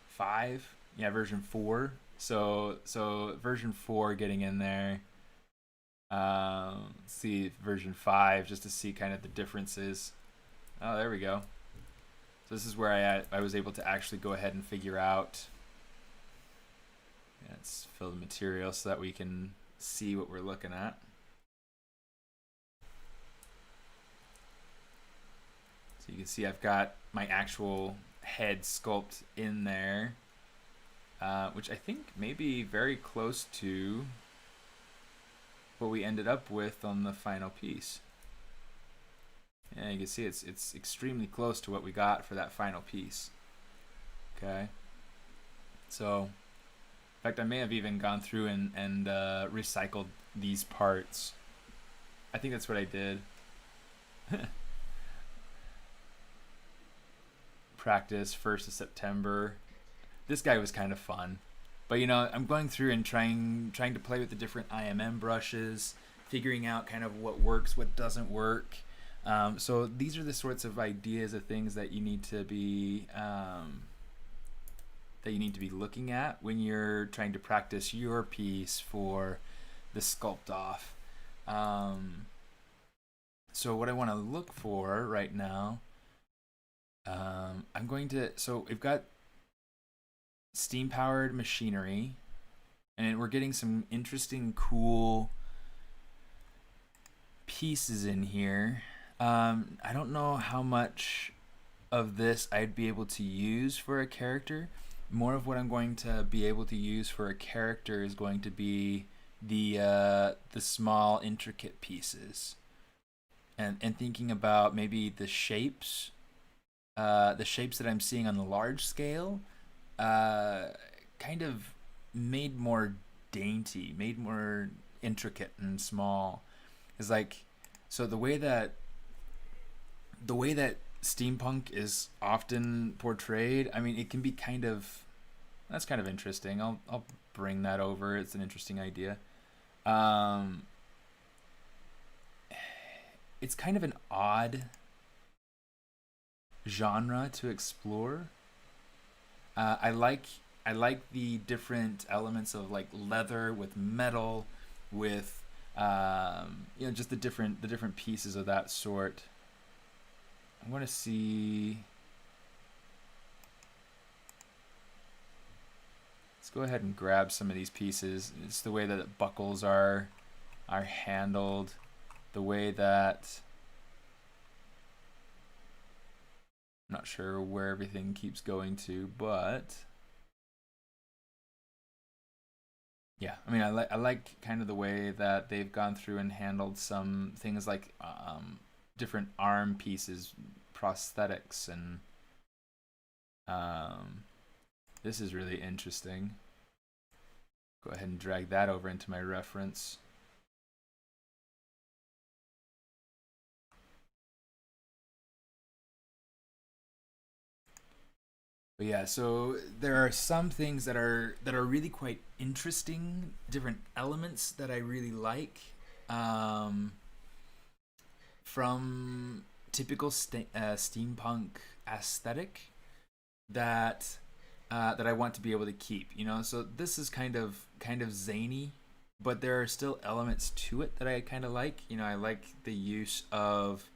5? Yeah, version 4. So version 4 getting in there. See version 5 just to see kind of the differences. Oh, there we go. So this is where I was able to actually go ahead and figure out. Let's fill the material so that we can see what we're looking at. So you can see I've got my actual head sculpt in there, which I think may be very close to what we ended up with on the final piece. Yeah, you can see it's extremely close to what we got for that final piece. Okay. So, in fact, I may have even gone through and recycled these parts. I think that's what I did. Practice 1st of September. This guy was kind of fun. But you know, I'm going through and trying to play with the different IMM brushes, figuring out kind of what works, what doesn't work. So these are the sorts of ideas of things that you need to be looking at when you're trying to practice your piece for the sculpt off. So what I want to look for right now, so we've got steam powered machinery, and we're getting some interesting, cool pieces in here. I don't know how much of this I'd be able to use for a character. More of what I'm going to be able to use for a character is going to be the small intricate pieces, and thinking about maybe the shapes that I'm seeing on the large scale, kind of made more dainty, made more intricate and small. Is like, so the way that steampunk is often portrayed, I mean, it can be that's kind of interesting. I'll bring that over. It's an interesting idea. It's kind of an odd genre to explore. I like the different elements of like leather with metal, with just the different pieces of that sort. I want to see. Let's go ahead and grab some of these pieces. It's the way that the buckles are handled, the way that, I'm not sure where everything keeps going to, but yeah, I mean, I like kind of the way that they've gone through and handled some things like different arm pieces, prosthetics, and this is really interesting. Go ahead and drag that over into my reference. But yeah, so there are some things that are really quite interesting, different elements that I really like, from typical steampunk aesthetic that I want to be able to keep. You know, so this is kind of zany, but there are still elements to it that I kind of like. You know, I like the use of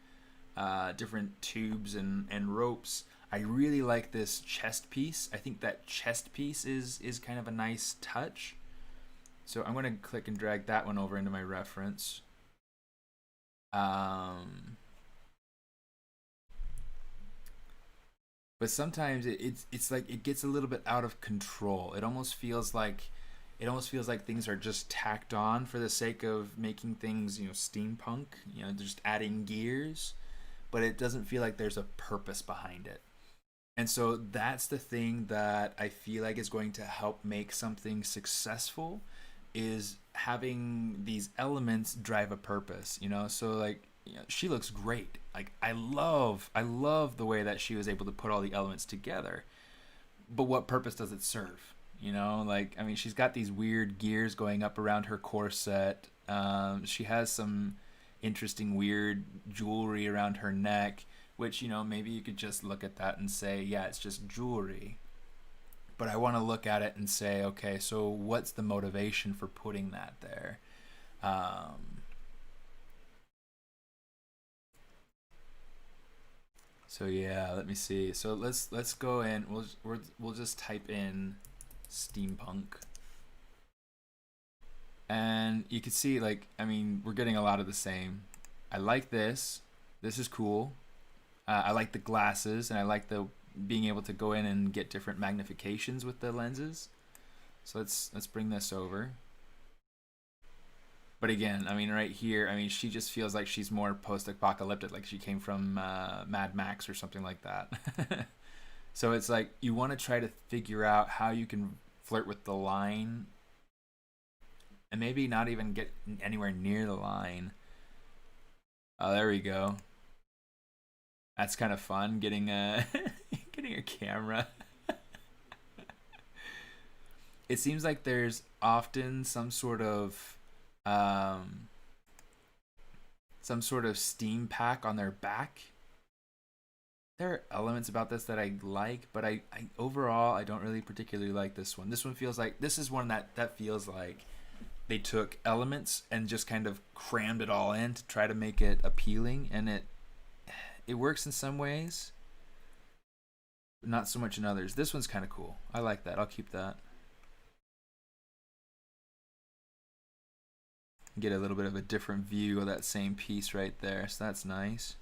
different tubes and ropes. I really like this chest piece. I think that chest piece is kind of a nice touch. So I'm going to click and drag that one over into my reference. But sometimes it's like it gets a little bit out of control. It almost feels like things are just tacked on for the sake of making things, steampunk, just adding gears, but it doesn't feel like there's a purpose behind it. And so that's the thing that I feel like is going to help make something successful, is having these elements drive a purpose, you know? So like, you know, she looks great. Like I love the way that she was able to put all the elements together. But what purpose does it serve? You know, like I mean, she's got these weird gears going up around her corset. She has some interesting, weird jewelry around her neck, which you know maybe you could just look at that and say, yeah, it's just jewelry. But I want to look at it and say, okay, so what's the motivation for putting that there? Um, so yeah, let me see. So let's go in. We'll just type in steampunk, and you can see like I mean we're getting a lot of the same. I like this. This is cool. I like the glasses, and I like the being able to go in and get different magnifications with the lenses. So let's bring this over. But again, I mean, right here, I mean, she just feels like she's more post-apocalyptic, like she came from Mad Max or something like that. So it's like you want to try to figure out how you can flirt with the line, and maybe not even get anywhere near the line. Oh, there we go. That's kind of fun getting a getting a camera. It seems like there's often um, some sort of steam pack on their back. There are elements about this that I like, but I overall I don't really particularly like this one. This one feels like this is one that feels like they took elements and just kind of crammed it all in to try to make it appealing, and it works in some ways, but not so much in others. This one's kind of cool. I like that. I'll keep that. Get a little bit of a different view of that same piece right there. So that's nice.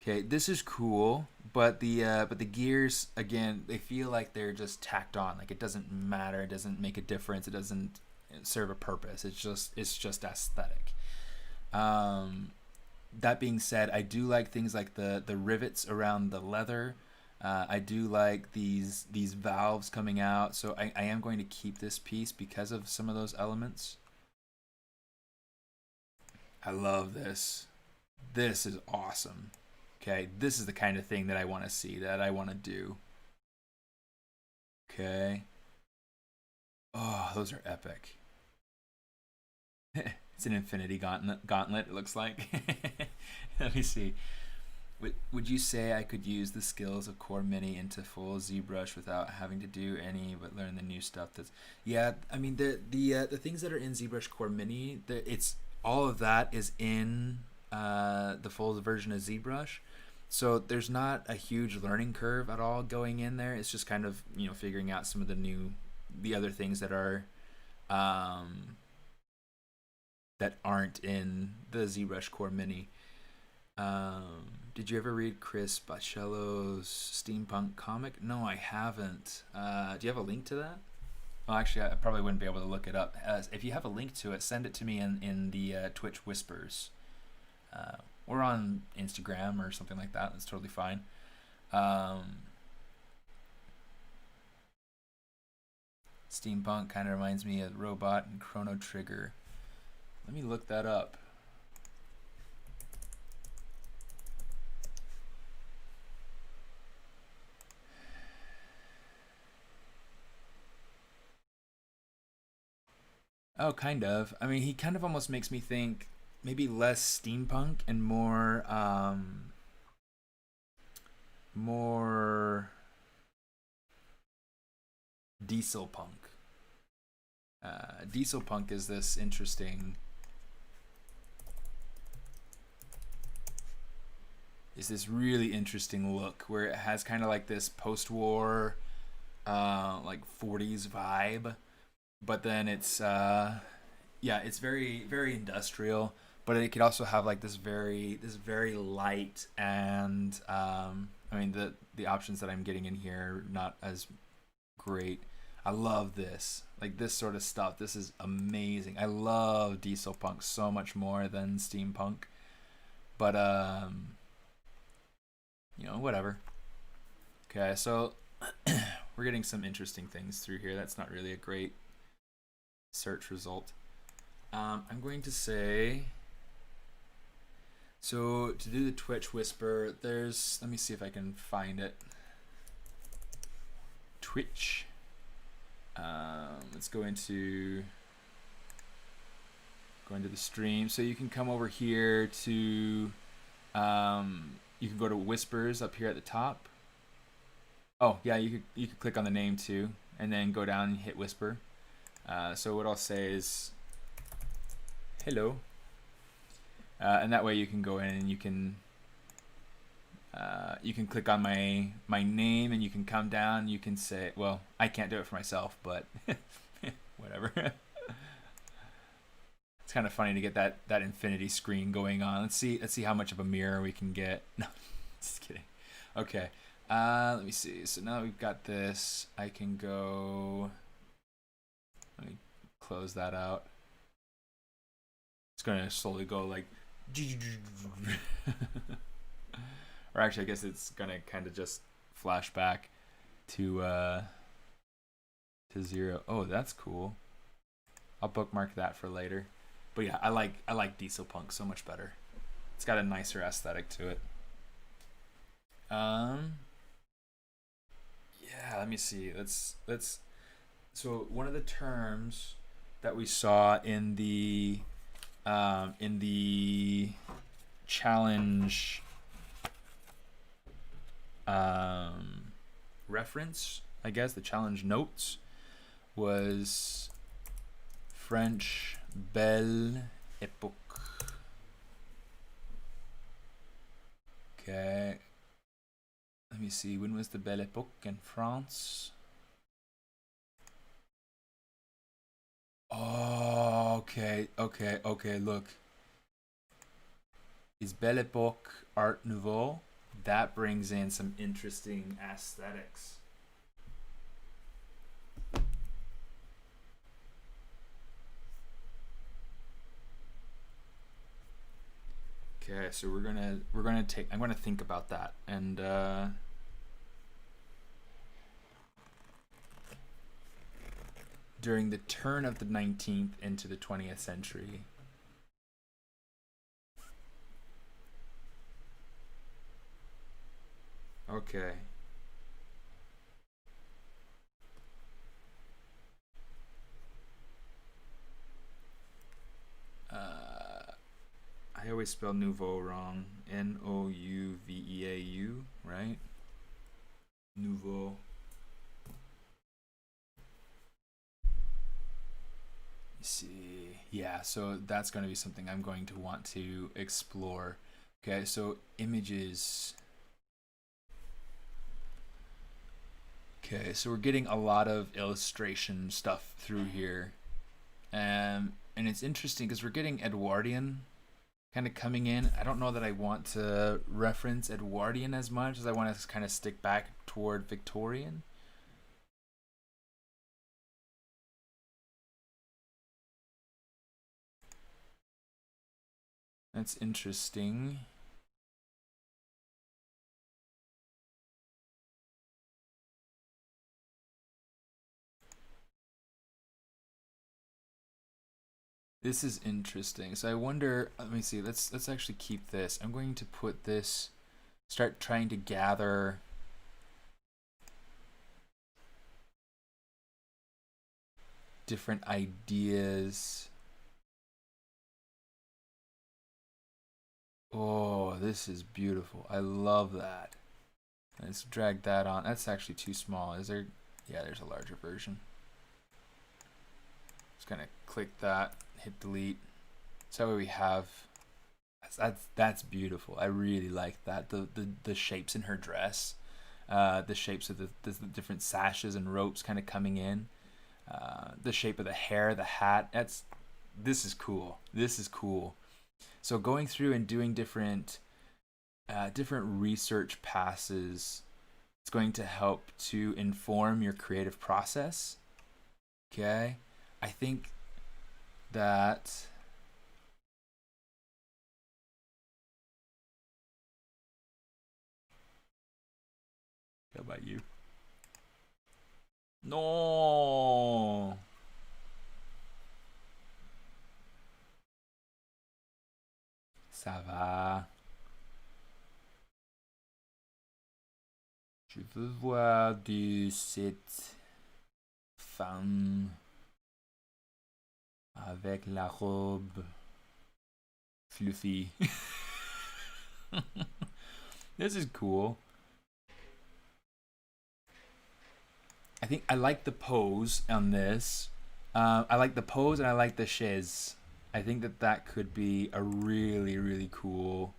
Okay, this is cool, but the gears again, they feel like they're just tacked on. Like it doesn't matter. It doesn't make a difference. It doesn't serve a purpose. It's just aesthetic. Um, that being said, I do like things like the rivets around the leather. I do like these valves coming out, so I am going to keep this piece because of some of those elements. I love this. This is awesome. Okay, this is the kind of thing that I want to see, that I want to do. Okay. Oh, those are epic. It's an infinity gauntlet, it looks like. Let me see. Would you say I could use the skills of Core Mini into full ZBrush without having to do any but learn the new stuff? That's yeah. I mean the things that are in ZBrush Core Mini, it's all of that is in the full version of ZBrush. So there's not a huge learning curve at all going in there. It's just kind of figuring out some of the other things that are um, that aren't in the ZBrush Core Mini. Did you ever read Chris Baccello's steampunk comic? No, I haven't. Do you have a link to that? Well, actually, I probably wouldn't be able to look it up. If you have a link to it, send it to me in the Twitch Whispers, uh, or on Instagram or something like that. That's totally fine. Um, Steampunk kind of reminds me of Robot and Chrono Trigger. Let me look that up. Oh, kind of. I mean, he kind of almost makes me think maybe less steampunk and more diesel punk. Diesel punk is this interesting, is this really interesting look where it has kind of like this post-war, like 40s vibe, but then it's yeah, it's very industrial, but it could also have like this very light, and I mean the options that I'm getting in here are not as great. I love this, like this sort of stuff. This is amazing. I love diesel punk so much more than steampunk, but you know, whatever. Okay, so we're getting some interesting things through here. That's not really a great search result. I'm going to say, so to do the Twitch whisper, there's, let me see if I can find it. Twitch. Let's go into the stream. So you can come over here to, you can go to whispers up here at the top. Oh yeah, you could click on the name too, and then go down and hit whisper. So what I'll say is hello, and that way you can go in and you can click on my name, and you can come down. You can say, well, I can't do it for myself, but whatever. It's kind of funny to get that infinity screen going on. Let's see how much of a mirror we can get. No, just kidding. Okay. Let me see. So now we've got this. I can go. Let me close that out. It's gonna slowly go like. Or actually, I guess it's gonna kind of just flash back to 0. Oh, that's cool. I'll bookmark that for later. But yeah, I like Diesel Punk so much better. It's got a nicer aesthetic to it. Yeah, let me see. Let's. So one of the terms that we saw in the challenge reference, I guess, the challenge notes, was French Belle Époque. Okay. Let me see. When was the Belle Époque in France? Oh, okay. Look. Is Belle Époque Art Nouveau? That brings in some interesting aesthetics. Okay, so we're gonna take. I'm gonna think about that, and during the turn of the 19th into the 20th century. Okay. I always spell nouveau wrong. Nouveau, right? Nouveau. See, yeah, so that's going to be something I'm going to want to explore. Okay, so images. Okay, so we're getting a lot of illustration stuff through here, and it's interesting because we're getting Edwardian kind of coming in. I don't know that I want to reference Edwardian as much as I want to kind of stick back toward Victorian. That's interesting. This is interesting. So I wonder, let me see, let's actually keep this. I'm going to put this, start trying to gather different ideas. Oh, this is beautiful. I love that. Let's drag that on. That's actually too small. Is there? Yeah, there's a larger version. Just gonna click that, hit delete. So we have. That's beautiful. I really like that. The shapes in her dress, the shapes of the different sashes and ropes kind of coming in, the shape of the hair, the hat. This is cool. This is cool. So going through and doing different research passes, it's going to help to inform your creative process. Okay, I think that How about you? No. Ça va. Je veux voir de cette femme avec la robe fluffy. This is cool. I think I like the pose on this. I like the pose and I like the shiz. I think that that could be a really, really cool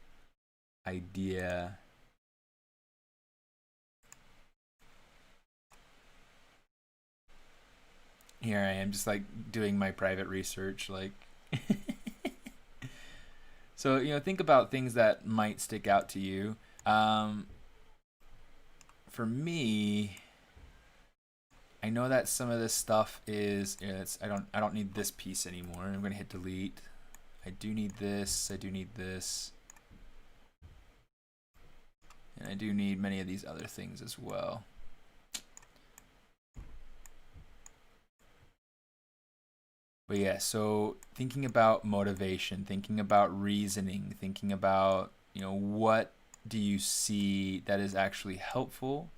idea. Here I am just like doing my private research, like so think about things that might stick out to you. um, for me, I know that some of this stuff is I don't need this piece anymore. I'm gonna hit delete. I do need this, I do need this, and I do need many of these other things as well. But yeah, so thinking about motivation, thinking about reasoning, thinking about, what do you see that is actually helpful?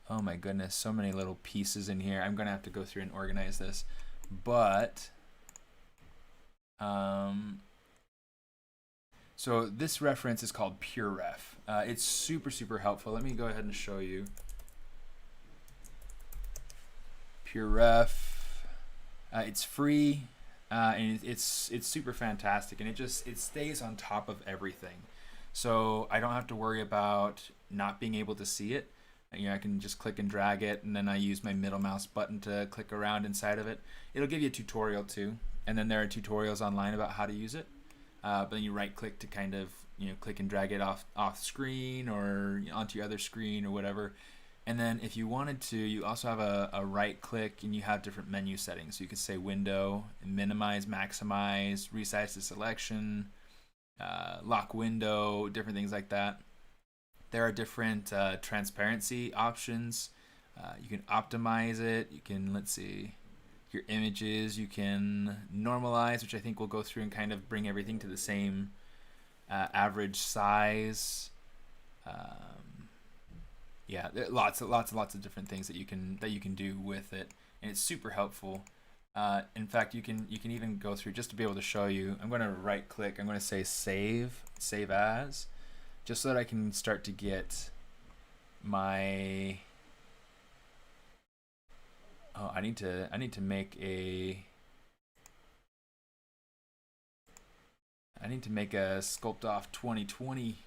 Oh my goodness, so many little pieces in here. I'm gonna have to go through and organize this. But, so this reference is called PureRef. It's super, super helpful. Let me go ahead and show you. PureRef. It's free, and it's super fantastic, and it stays on top of everything. So I don't have to worry about not being able to see it. I can just click and drag it, and then I use my middle mouse button to click around inside of it. It'll give you a tutorial too, and then there are tutorials online about how to use it. But then you right click to kind of click and drag it off screen or onto your other screen or whatever. And then if you wanted to, you also have a right click and you have different menu settings. So you can say window, minimize, maximize, resize to selection, lock window, different things like that. There are different transparency options. You can optimize it. You can, let's see, your images. You can normalize, which I think we'll go through and kind of bring everything to the same average size. Yeah, lots of different things that you can do with it, and it's super helpful. In fact, you can even go through just to be able to show you. I'm going to right click. I'm going to say save as, just so that I can start to get my. Oh, I need to make a. I need to make a Sculpt Off 2020.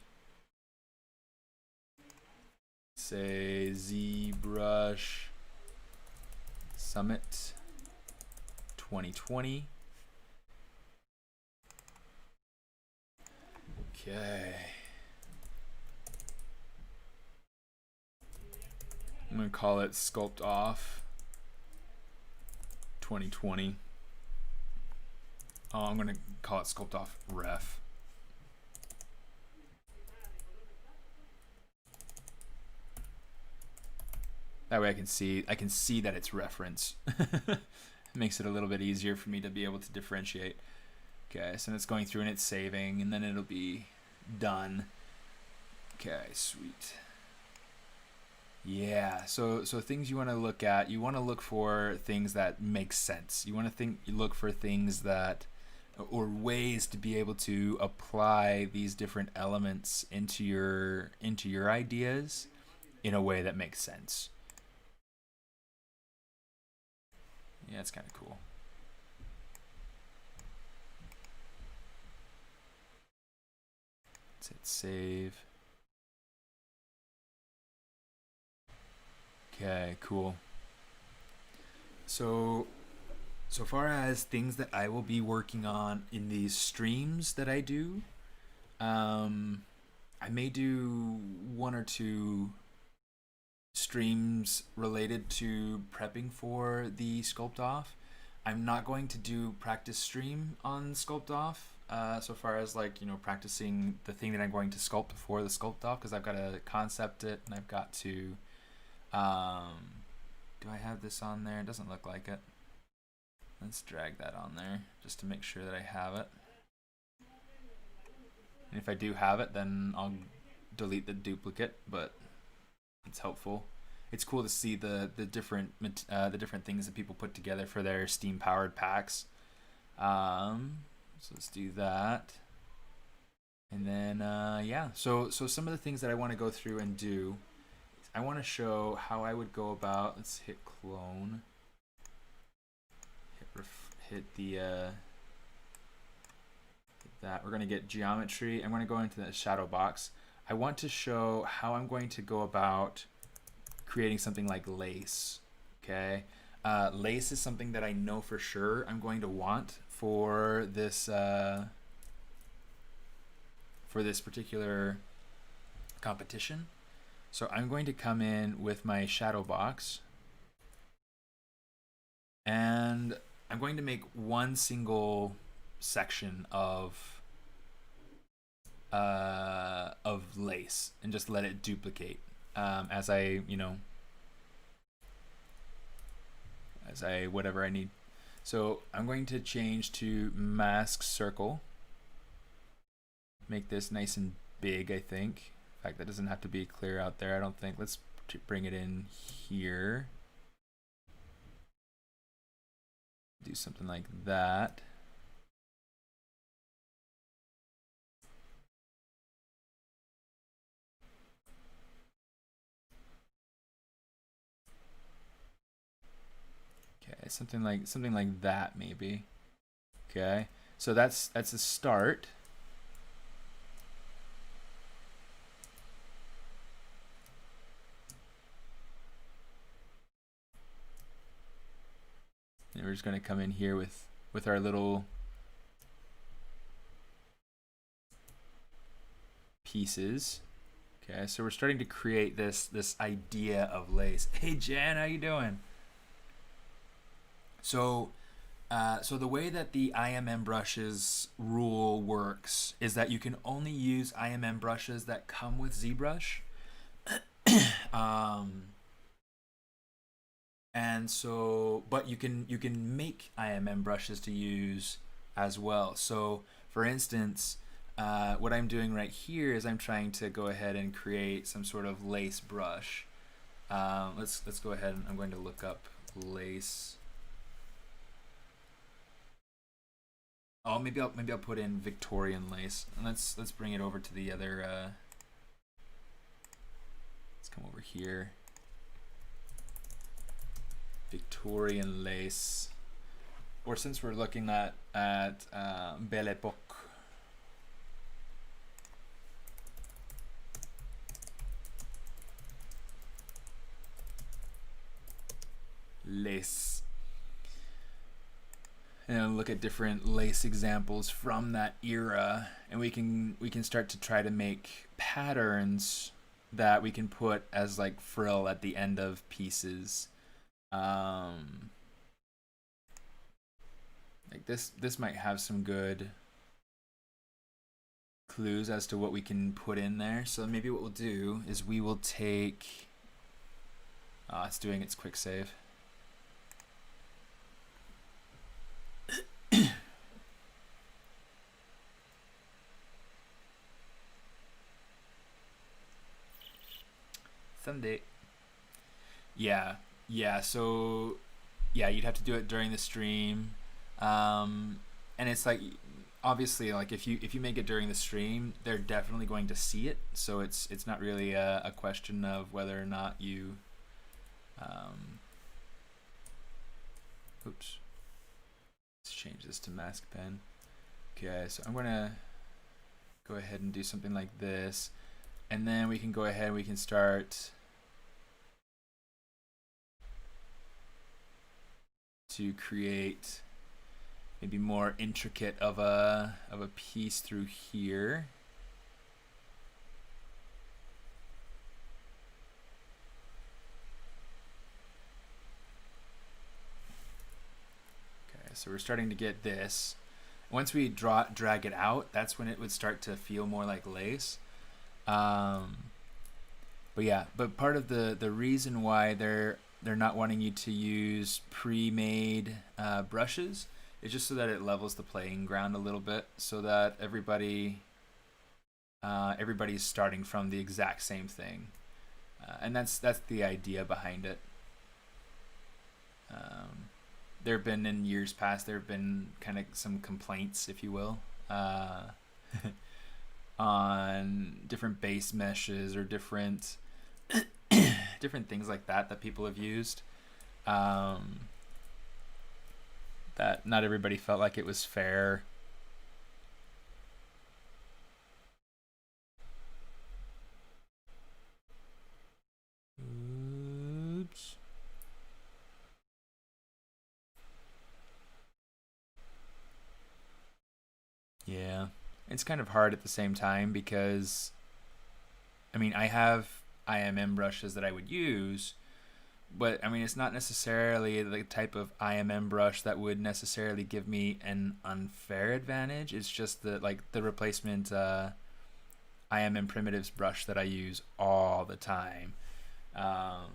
Say ZBrush Summit 2020. Okay. I'm going to call it Sculpt Off 2020. Oh, I'm going to call it Sculpt Off Ref. That way I can see that it's reference. It makes it a little bit easier for me to be able to differentiate. Okay, so it's going through and it's saving, and then it'll be done. Okay, sweet. Yeah, so things you want to look at, you want to look for things that make sense. You want to look for things that, or ways to be able to apply these different elements into your ideas in a way that makes sense. Yeah, it's kind of cool. Let's hit save. Okay, cool. So far as things that I will be working on in these streams that I do, I may do one or two streams related to prepping for the Sculpt Off. I'm not going to do practice stream on Sculpt Off, so far as practicing the thing that I'm going to sculpt for the Sculpt Off, because I've got to concept it and I've got to Do I have this on there? It doesn't look like it. Let's drag that on there just to make sure that I have it. And if I do have it, then I'll delete the duplicate, but it's helpful. It's cool to see the different things that people put together for their steam powered packs. So let's do that. And then yeah, so some of the things that I want to go through and do, I want to show how I would go about. Let's hit clone. Hit the that. We're going to get geometry. I'm going to go into the shadow box. I want to show how I'm going to go about creating something like lace. Okay, lace is something that I know for sure I'm going to want for this particular competition. So I'm going to come in with my shadow box, and I'm going to make one single section of lace and just let it duplicate as I, whatever I need. So I'm going to change to mask circle. Make this nice and big, I think. In fact, that doesn't have to be clear out there, I don't think. Let's bring it in here. Do something like that. Okay, something like that maybe. Okay, so that's a start. And we're just going to come in here with our little pieces. Okay, so we're starting to create this idea of lace. Hey Jan, how you doing? So so the way that the IMM brushes rule works is that you can only use IMM brushes that come with ZBrush. And so, but you can make IMM brushes to use as well. So for instance, what I'm doing right here is I'm trying to go ahead and create some sort of lace brush. Let's go ahead and I'm going to look up lace. Oh, maybe I'll put in Victorian lace. And let's bring it over to the other. Let's come over here. Victorian lace, or since we're looking at Belle Epoque, lace, and look at different lace examples from that era, and we can start to try to make patterns that we can put as like frill at the end of pieces. Like this might have some good clues as to what we can put in there. So maybe what we'll do is we will take, it's doing its quick save. Someday. Yeah, so yeah, you'd have to do it during the stream. And it's like, obviously, like if you make it during the stream, they're definitely going to see it. So it's not really a question of whether or not you oops. Let's change this to mask pen. Okay, so I'm gonna go ahead and do something like this, and then we can go ahead and we can start to create maybe more intricate of a piece through here. Okay, so we're starting to get this. Once we drag it out, that's when it would start to feel more like lace. But yeah, but part of the reason why they're not wanting you to use pre-made brushes is just so that it levels the playing ground a little bit, so that everybody's starting from the exact same thing, and that's the idea behind it. Um, there have been in years past there have been kind of some complaints, if you will, on different base meshes or different things like that people have used. Um, that not everybody felt like it was fair. Oops. Yeah. It's kind of hard at the same time because I mean, I have IMM brushes that I would use, but I mean, it's not necessarily the type of IMM brush that would necessarily give me an unfair advantage. It's just the replacement IMM primitives brush that I use all the time. Um,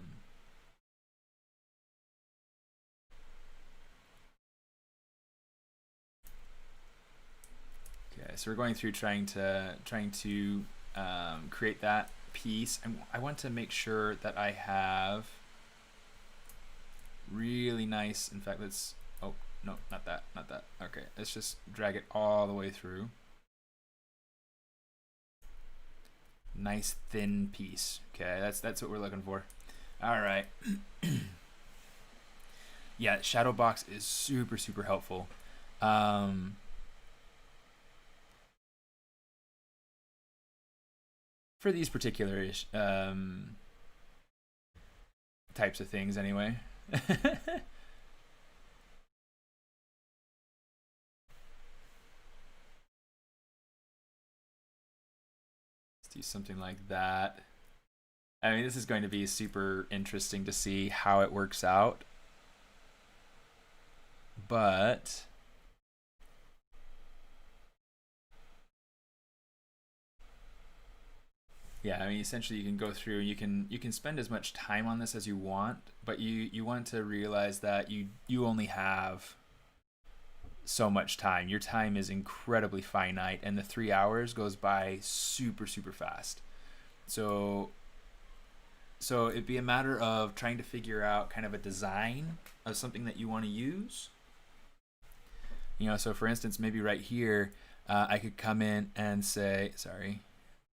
okay, so we're going through trying to create that piece. I want to make sure that I have really nice. In fact, let's. Oh no, not that, not that. Okay, let's just drag it all the way through. Nice thin piece. Okay, that's what we're looking for. All right. Yeah, shadow box is super helpful. Um, for these particular types of things, anyway. Let's do something like that. I mean, this is going to be super interesting to see how it works out. But yeah, I mean, essentially, you can go through. You can spend as much time on this as you want, but you want to realize that you only have so much time. Your time is incredibly finite, and the 3 hours goes by super fast. So it'd be a matter of trying to figure out kind of a design of something that you want to use. So for instance, maybe right here, I could come in and say, sorry,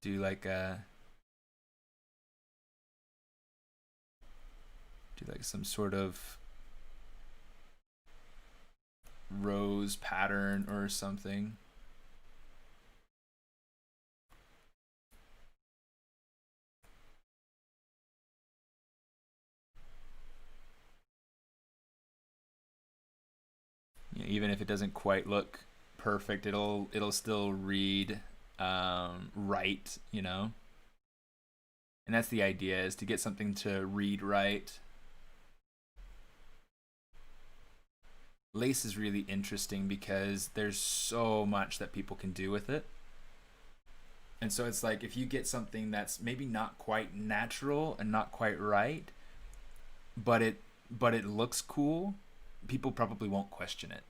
do like some sort of rose pattern or something. Even if it doesn't quite look perfect, it'll still read right, and that's the idea, is to get something to read right. Lace is really interesting because there's so much that people can do with it. And so it's like, if you get something that's maybe not quite natural and not quite right, but it looks cool, people probably won't question it.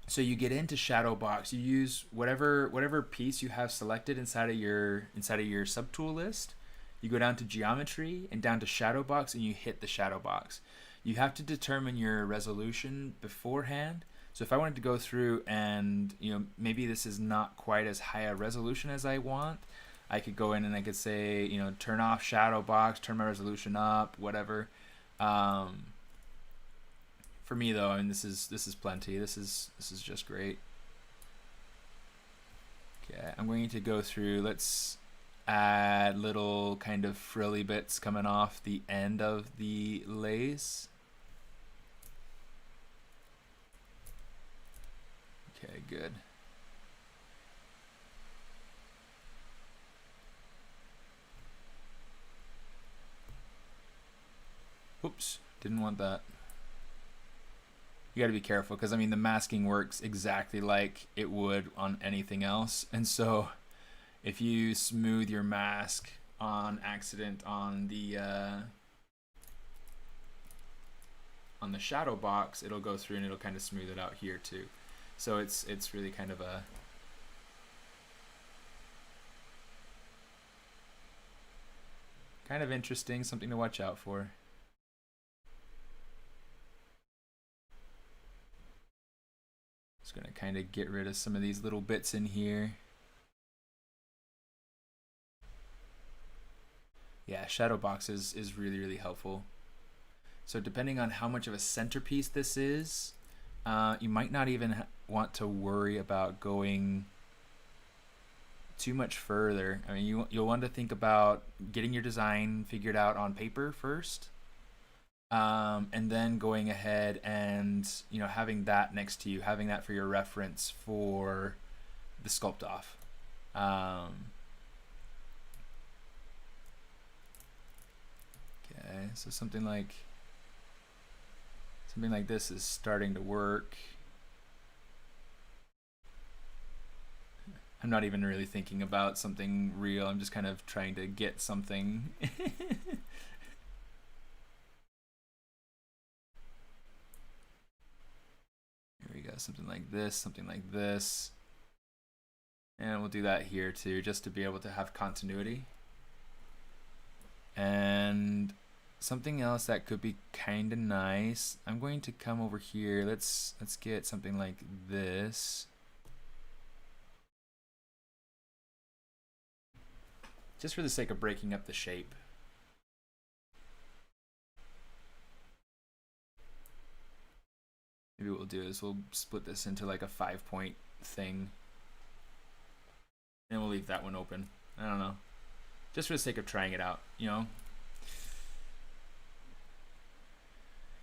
So you get into shadow box, you use whatever piece you have selected inside of your subtool list. You go down to geometry and down to shadow box, and you hit the shadow box. You have to determine your resolution beforehand. So if I wanted to go through and maybe this is not quite as high a resolution as I want, I could go in and I could say, turn off shadow box, turn my resolution up, whatever. For me though, I mean, this is plenty. This is just great. Okay, I'm going to go through. Let's add little kind of frilly bits coming off the end of the lace. Okay, good. Oops, didn't want that. You got to be careful because I mean the masking works exactly like it would on anything else, and so if you smooth your mask on accident on the shadow box, it'll go through and it'll kind of smooth it out here too. So it's really kind of a interesting, something to watch out for. Just gonna kind of get rid of some of these little bits in here. Yeah, shadow box is really, really helpful. So depending on how much of a centerpiece this is, you might not even want to worry about going too much further. I mean, you'll want to think about getting your design figured out on paper first, and then going ahead and having that next to you, having that for your reference for the sculpt off. Okay, so something like this is starting to work. I'm not even really thinking about something real. I'm just kind of trying to get something. Here we go, something like this, something like this. And we'll do that here too, just to be able to have continuity. And something else that could be kind of nice, I'm going to come over here. Let's get something like this. Just for the sake of breaking up the shape. Maybe what we'll do is we'll split this into like a 5-point thing. And we'll leave that one open. I don't know. Just for the sake of trying it out,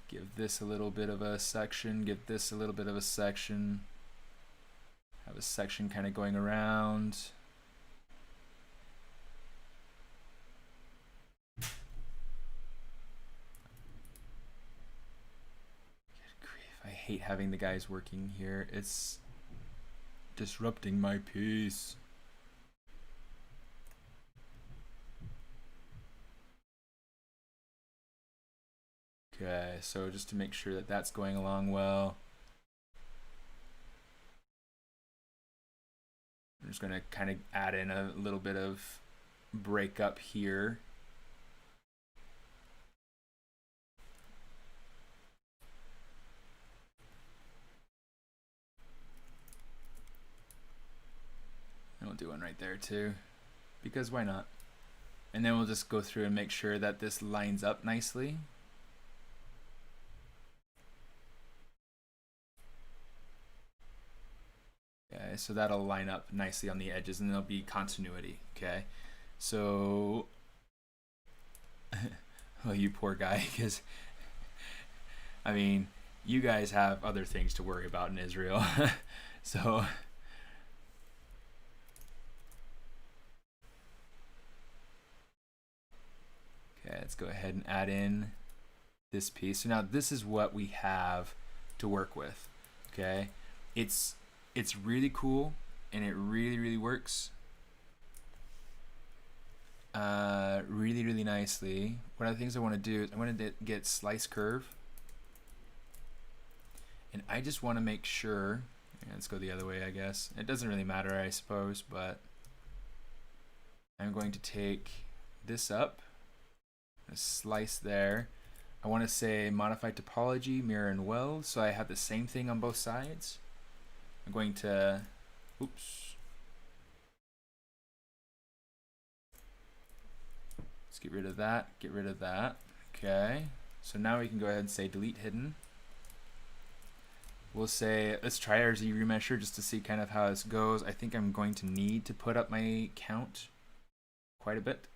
Give this a little bit of a section, give this a little bit of a section. Have a section kind of going around. I hate having the guys working here. It's disrupting my peace. Okay, so just to make sure that that's going along well, I'm just going to kind of add in a little bit of breakup here. And we'll do one right there too, because why not? And then we'll just go through and make sure that this lines up nicely. Okay, so that'll line up nicely on the edges and there'll be continuity. Okay, so well, you poor guy, because I mean, you guys have other things to worry about in Israel. So okay, let's go ahead and add in this piece. So now this is what we have to work with. Okay, it's really cool and it really works really nicely. One of the things I want to do is I want to get slice curve, and I just want to make sure, let's go the other way, I guess. It doesn't really matter, I suppose, but I'm going to take this up, a slice there. I want to say modify topology, mirror and weld, so I have the same thing on both sides. I'm going to, oops. Let's get rid of that, get rid of that. Okay, so now we can go ahead and say delete hidden. We'll say, let's try our Z remesher just to see kind of how this goes. I think I'm going to need to put up my count quite a bit.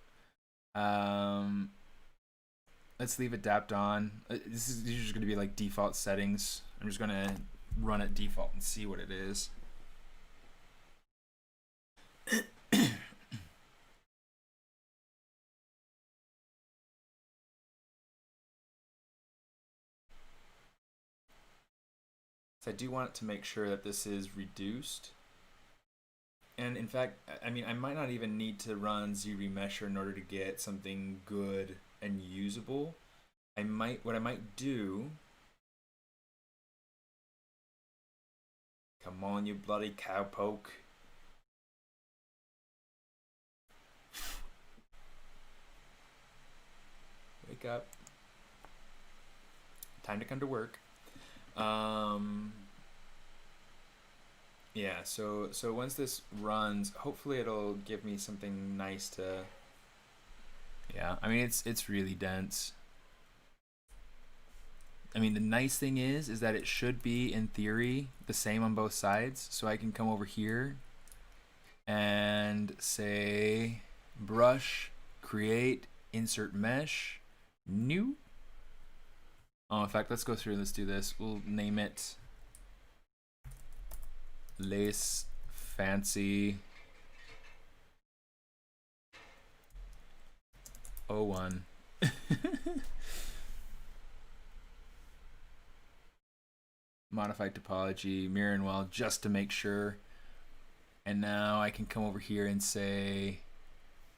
Let's leave adapt on. These are just going to be like default settings. I'm just going to run it default and see what it is. So I do want to make sure that this is reduced. And in fact, I mean, I might not even need to run ZRemesher in order to get something good and usable. What I might do, come on, you bloody cowpoke. Wake up. Time to come to work. Yeah, so once this runs, hopefully it'll give me something nice to. Yeah, I mean it's really dense. I mean the nice thing is that it should be in theory the same on both sides. So I can come over here and say brush, create, insert mesh, new. Oh, in fact, let's go through and let's do this. We'll name it Lace Fancy 01. Modify topology, mirror and weld, just to make sure. And now I can come over here and say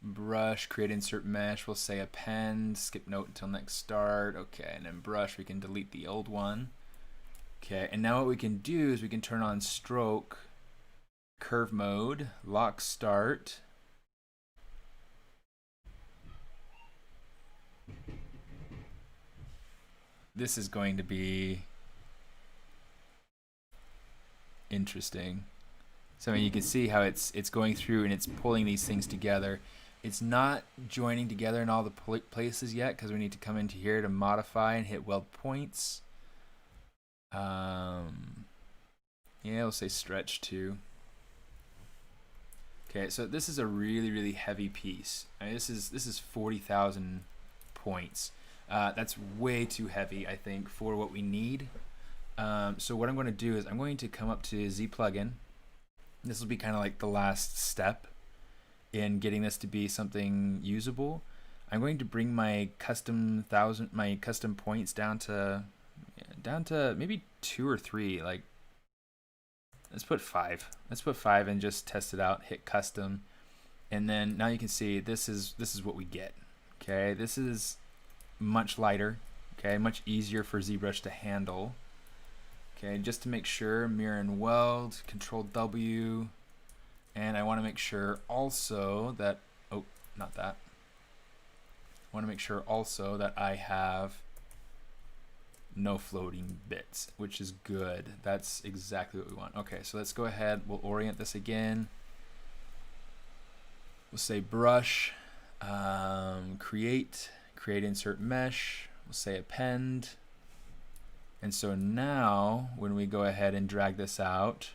brush, create, insert mesh. We'll say append, skip note until next start. Okay, and then brush, we can delete the old one. Okay, and now what we can do is we can turn on stroke, curve mode, lock start. This is going to be interesting. So I mean, you can see how it's going through and it's pulling these things together. It's not joining together in all the places yet because we need to come into here to modify and hit weld points. Yeah, we'll say stretch too. Okay, so this is a really heavy piece. I mean, this is 40,000 points. That's way too heavy, I think, for what we need. So what I'm going to do is I'm going to come up to Z plugin. This will be kind of like the last step in getting this to be something usable. I'm going to bring my custom points down to maybe 2 or 3. Like, let's put 5. Let's put 5 and just test it out. Hit custom, and then now you can see this is what we get. Okay, this is much lighter. Okay, much easier for ZBrush to handle. Okay, just to make sure, mirror and weld, Control W, and I want to make sure also that, oh, not that. I want to make sure also that I have no floating bits, which is good. That's exactly what we want. Okay, so let's go ahead. We'll orient this again. We'll say brush, create, insert mesh. We'll say append. And so now when we go ahead and drag this out,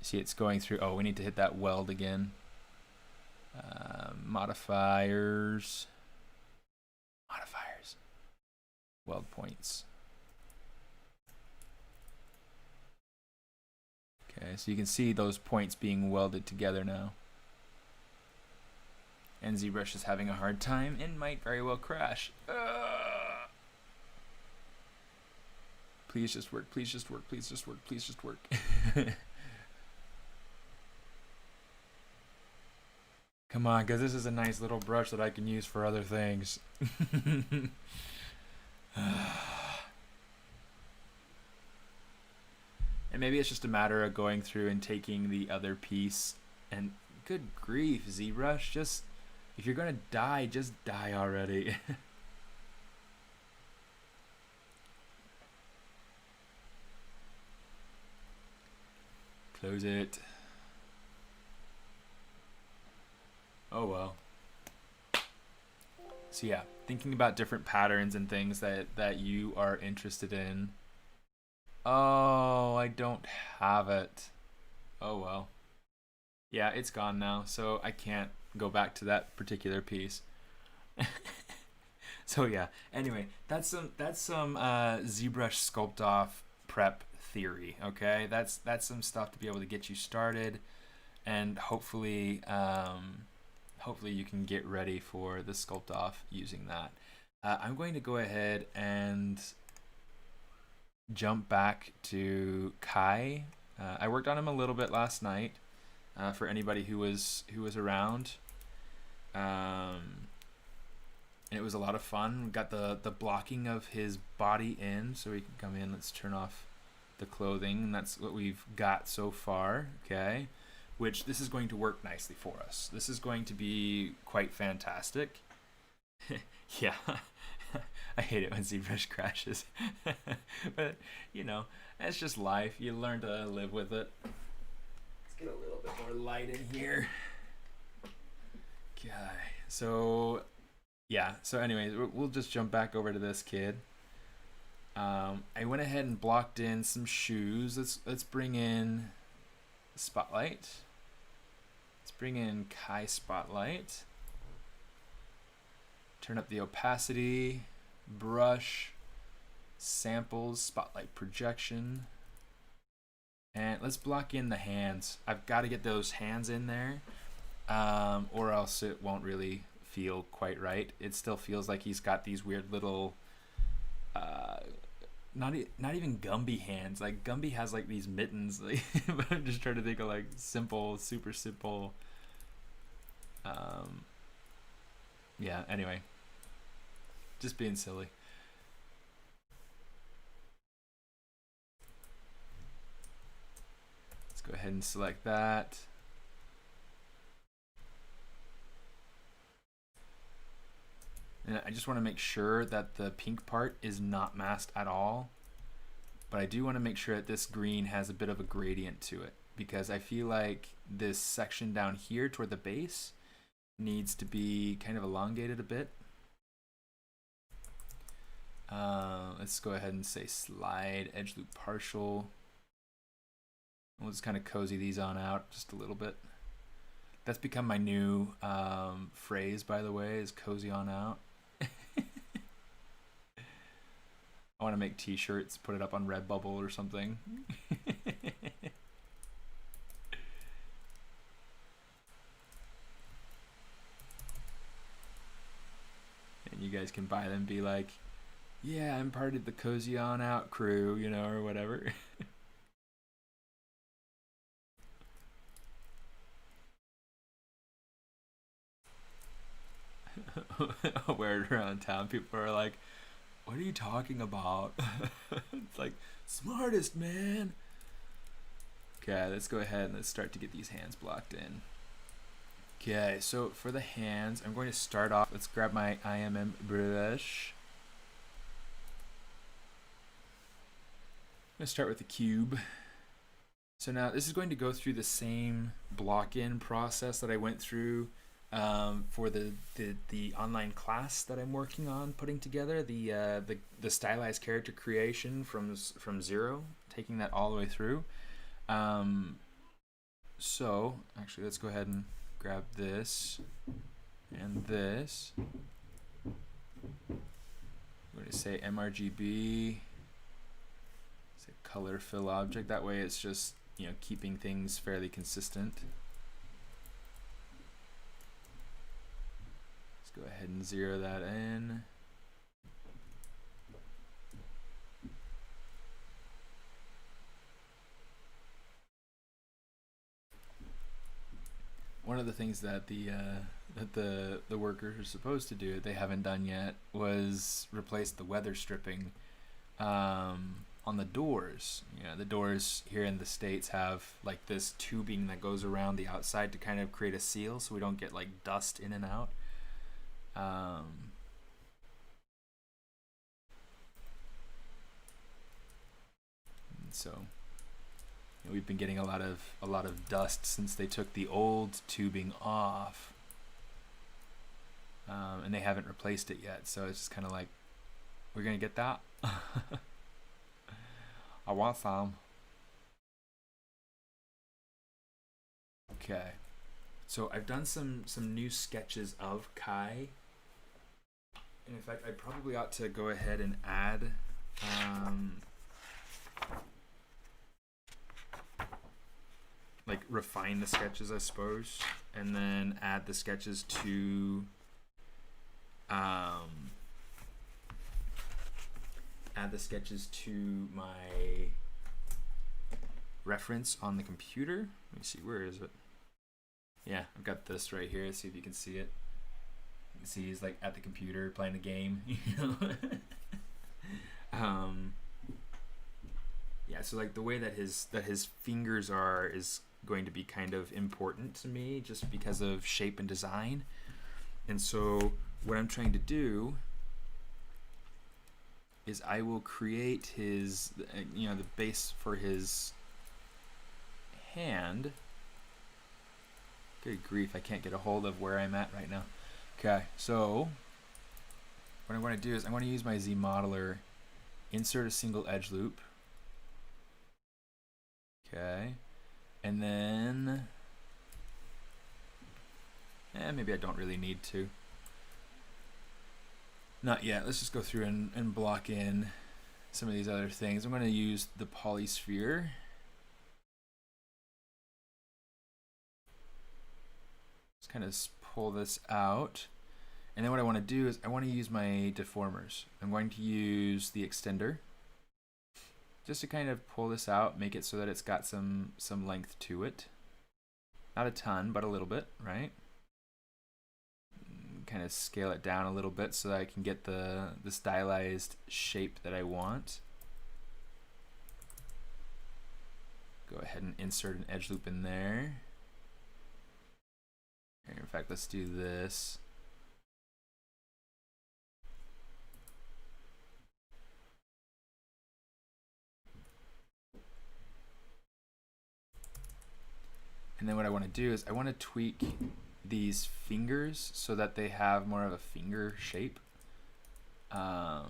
see it's going through. Oh, we need to hit that weld again. Modifiers, weld points. Okay, so you can see those points being welded together now. And ZBrush is having a hard time and might very well crash. Please just work, please just work, please just work, please just work. Come on, because this is a nice little brush that I can use for other things. And maybe it's just a matter of going through and taking the other piece and good grief, ZBrush, just if you're gonna die, just die already. Close it. Oh well. So yeah, thinking about different patterns and things that you are interested in. Oh, I don't have it. Oh well. Yeah, it's gone now, so I can't go back to that particular piece. So yeah, anyway, that's some ZBrush Sculpt Off prep theory, okay? That's some stuff to be able to get you started, and hopefully hopefully you can get ready for the Sculpt Off using that. I'm going to go ahead and jump back to Kai I worked on him a little bit last night for anybody who was around. And it was a lot of fun. We got the blocking of his body in, so he can come in. Let's turn off the clothing, and that's what we've got so far. Okay, which this is going to work nicely for us. This is going to be quite fantastic. Yeah. I hate it when ZBrush crashes. But, you know, it's just life. You learn to live with it. Let's get a little bit more light in here. Okay. So, yeah. So anyways, we'll just jump back over to this kid. I went ahead and blocked in some shoes. Let's bring in Spotlight. Let's bring in Kai Spotlight. Turn up the opacity, brush, samples, spotlight projection. And let's block in the hands. I've got to get those hands in there, or else it won't really feel quite right. It still feels like he's got these weird little, not even Gumby hands. Like Gumby has like these mittens. Like, but I'm just trying to think of like simple, super simple. Yeah. Anyway, just being silly. Let's go ahead and select that. And I just want to make sure that the pink part is not masked at all. But I do want to make sure that this green has a bit of a gradient to it, because I feel like this section down here toward the base needs to be kind of elongated a bit. Let's go ahead and say slide edge loop partial. We'll just kind of cozy these on out just a little bit. That's become my new phrase, by the way, is cozy on out. I want to make t-shirts, put it up on Redbubble or something. And you guys can buy them and be like, yeah, I'm part of the cozy on out crew, you know, or whatever. Wear it around town. People are like, what are you talking about? It's like, smartest, man. Okay, let's go ahead and let's start to get these hands blocked in. Okay, so for the hands, I'm going to start off. Let's grab my IMM brush. I'm going to start with the cube. So now this is going to go through the same block-in process that I went through for the online class that I'm working on putting together, the stylized character creation from zero, taking that all the way through. So actually, let's go ahead and grab this and this. I'm going to say MRGB. Say color fill object. That way, it's just, you know, keeping things fairly consistent. Go ahead and zero that in. One of the things that the workers are supposed to do, they haven't done yet, was replace the weather stripping on the doors. You know, the doors here in the States have like this tubing that goes around the outside to kind of create a seal, so we don't get like dust in and out. So you know, we've been getting a lot of dust since they took the old tubing off, and they haven't replaced it yet. So it's just kind of like, we're gonna get that. I want some. Okay, so I've done some new sketches of Kai. And in fact, I probably ought to go ahead and add like refine the sketches, I suppose, and then add the sketches to my reference on the computer. Let me see, where is it? Yeah, I've got this right here. Let's see if you can see it. You can see he's like at the computer playing a game. Yeah, so like the way that his fingers are is going to be kind of important to me just because of shape and design. And so what I'm trying to do is I will create his, the base for his hand. Good grief, I can't get a hold of where I'm at right now. Okay, so what I'm going to do is I'm going to use my Z modeler, insert a single edge loop. Okay, and then, maybe I don't really need to. Not yet. Let's just go through and block in some of these other things. I'm going to use the polysphere. Just kind of pull this out. And then what I want to do is I want to use my deformers. I'm going to use the extender just to kind of pull this out, make it so that it's got some length to it. Not a ton, but a little bit, right? Kind of scale it down a little bit so that I can get the stylized shape that I want. Go ahead and insert an edge loop in there. Here, in fact, let's do this. And then what I want to do is I want to tweak these fingers so that they have more of a finger shape. I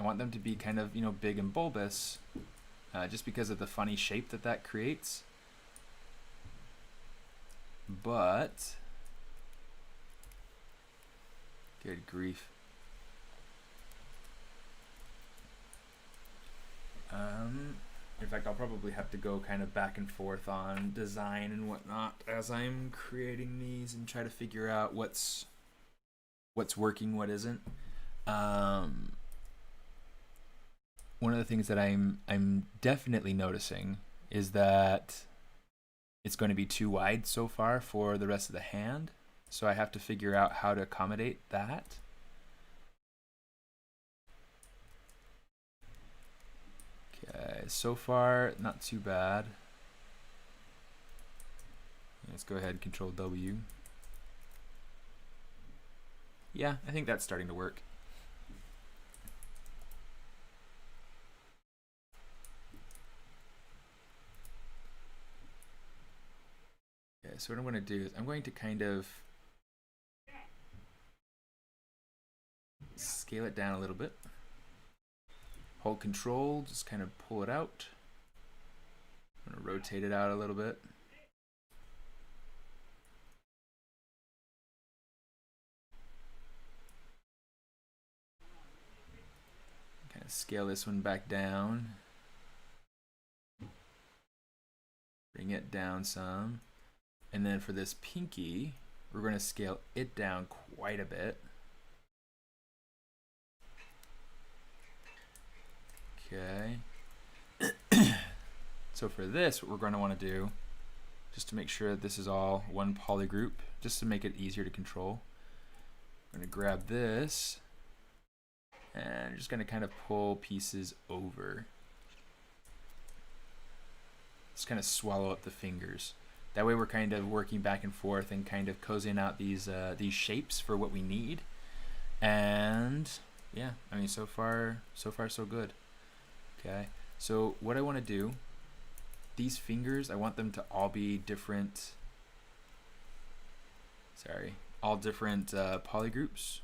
want them to be kind of, big and bulbous, just because of the funny shape that creates. But, good grief. In fact, I'll probably have to go kind of back and forth on design and whatnot as I'm creating these and try to figure out what's working, what isn't. One of the things that I'm definitely noticing is that it's going to be too wide so far for the rest of the hand. So I have to figure out how to accommodate that. Okay, so far not too bad. Let's go ahead and Control W. Yeah, I think that's starting to work. Okay, so what I'm going to do is I'm going to kind of scale it down a little bit. Hold Control, just kind of pull it out. I'm going to rotate it out a little bit. Kind of scale this one back down. Bring it down some. And then for this pinky, we're going to scale it down quite a bit. Okay. So for this, what we're going to want to do, just to make sure that this is all one poly group, just to make it easier to control, I'm going to grab this and just going to kind of pull pieces over. Just kind of swallow up the fingers. That way we're kind of working back and forth and kind of cozying out these shapes for what we need. And yeah, I mean, so far so good. Okay, so what I want to do, these fingers, I want them to all be different, all different polygroups.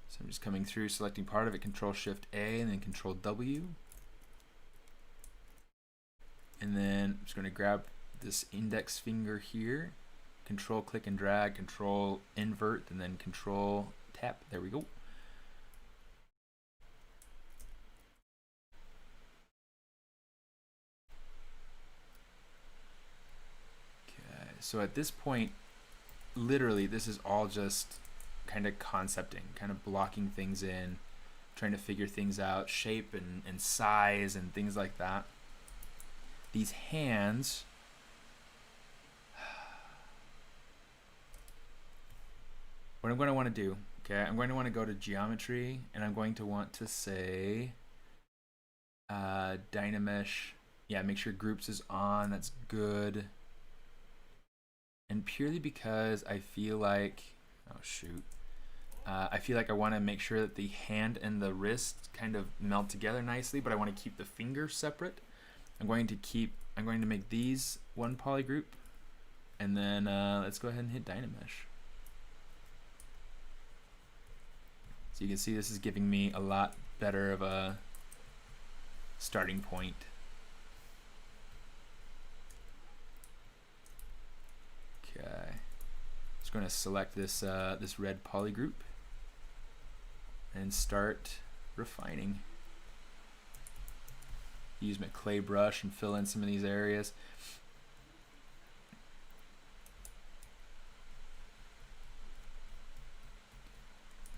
So I'm just coming through, selecting part of it, Control-Shift-A, and then Control-W. And then I'm just going to grab this index finger here, Control click and drag, Control invert, and then Control tap. There we go. Okay, so at this point, literally, this is all just kind of concepting, kind of blocking things in, trying to figure things out, shape and size and things like that. These hands, what I'm going to want to do, okay, I'm going to want to go to geometry, and I'm going to want to say Dynamesh. Yeah, make sure groups is on. That's good. And purely because I feel like, oh shoot, I feel like I want to make sure that the hand and the wrist kind of melt together nicely, but I want to keep the fingers separate. I'm going to make these one poly group, and then let's go ahead and hit Dynamesh. So you can see this is giving me a lot better of a starting point. Okay, just going to select this this red poly group and start refining. Use my clay brush and fill in some of these areas.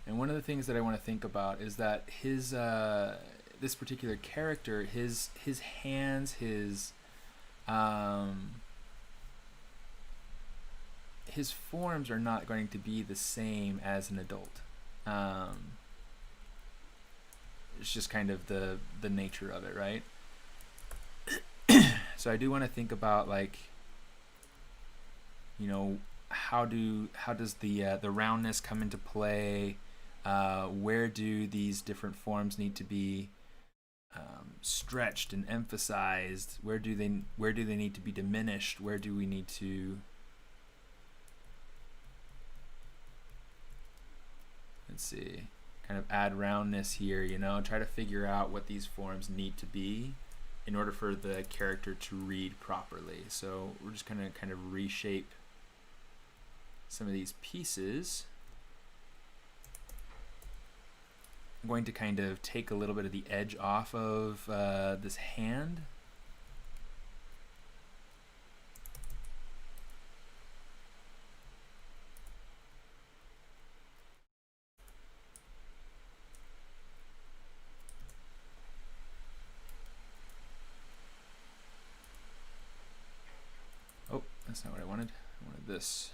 And one of the things that I want to think about is that his this particular character, his hands, his forms are not going to be the same as an adult. It's just kind of the nature of it, right? So I do want to think about, like, you know, how does the roundness come into play? Where do these different forms need to be stretched and emphasized? Where do they need to be diminished? Where do we need to, let's see, kind of add roundness here, you know, try to figure out what these forms need to be in order for the character to read properly. So we're just gonna kind of reshape some of these pieces. I'm going to kind of take a little bit of the edge off of this hand. Oh, that's not what I wanted. I wanted this.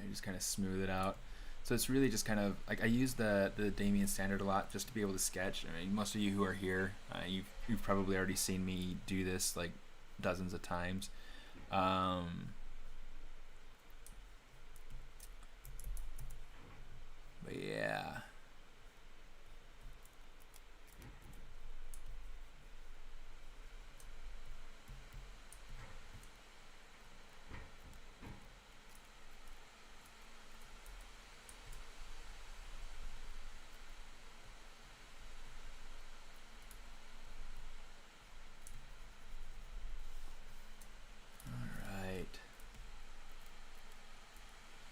Just kind of smooth it out. So it's really just kind of like, I use the Damien standard a lot just to be able to sketch. I mean, most of you who are here, you've probably already seen me do this like dozens of times. But yeah.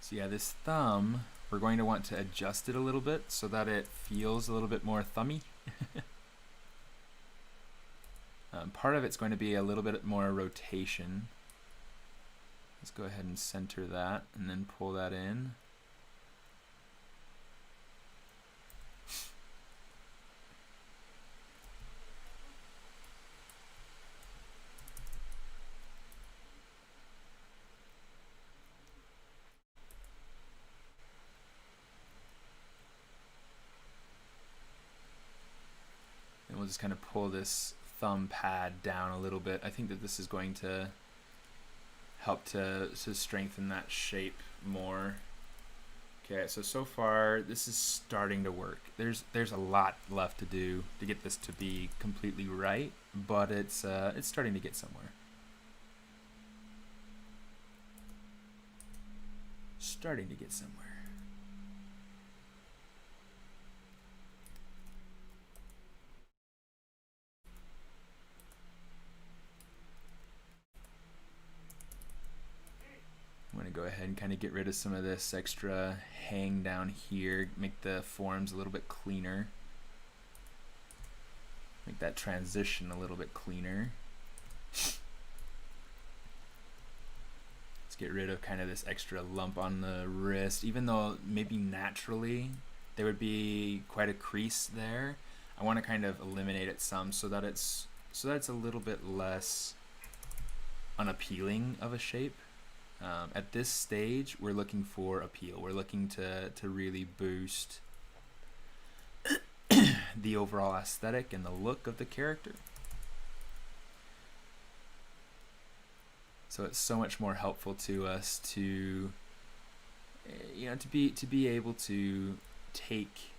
So yeah, this thumb, we're going to want to adjust it a little bit so that it feels a little bit more thummy. Part of it's going to be a little bit more rotation. Let's go ahead and center that and then pull that in. We'll just kind of pull this thumb pad down a little bit. I think that this is going to help to strengthen that shape more. Okay, so far this is starting to work. There's a lot left to do to get this to be completely right, but it's starting to get somewhere. Starting to get somewhere. I'm going to go ahead and kind of get rid of some of this extra hang down here, make the forms a little bit cleaner, make that transition a little bit cleaner. Let's get rid of kind of this extra lump on the wrist, even though maybe naturally there would be quite a crease there. I want to kind of eliminate it some so that it's a little bit less unappealing of a shape. At this stage, we're looking for appeal. We're looking to really boost the overall aesthetic and the look of the character. So it's so much more helpful to us to, you know, to be able to take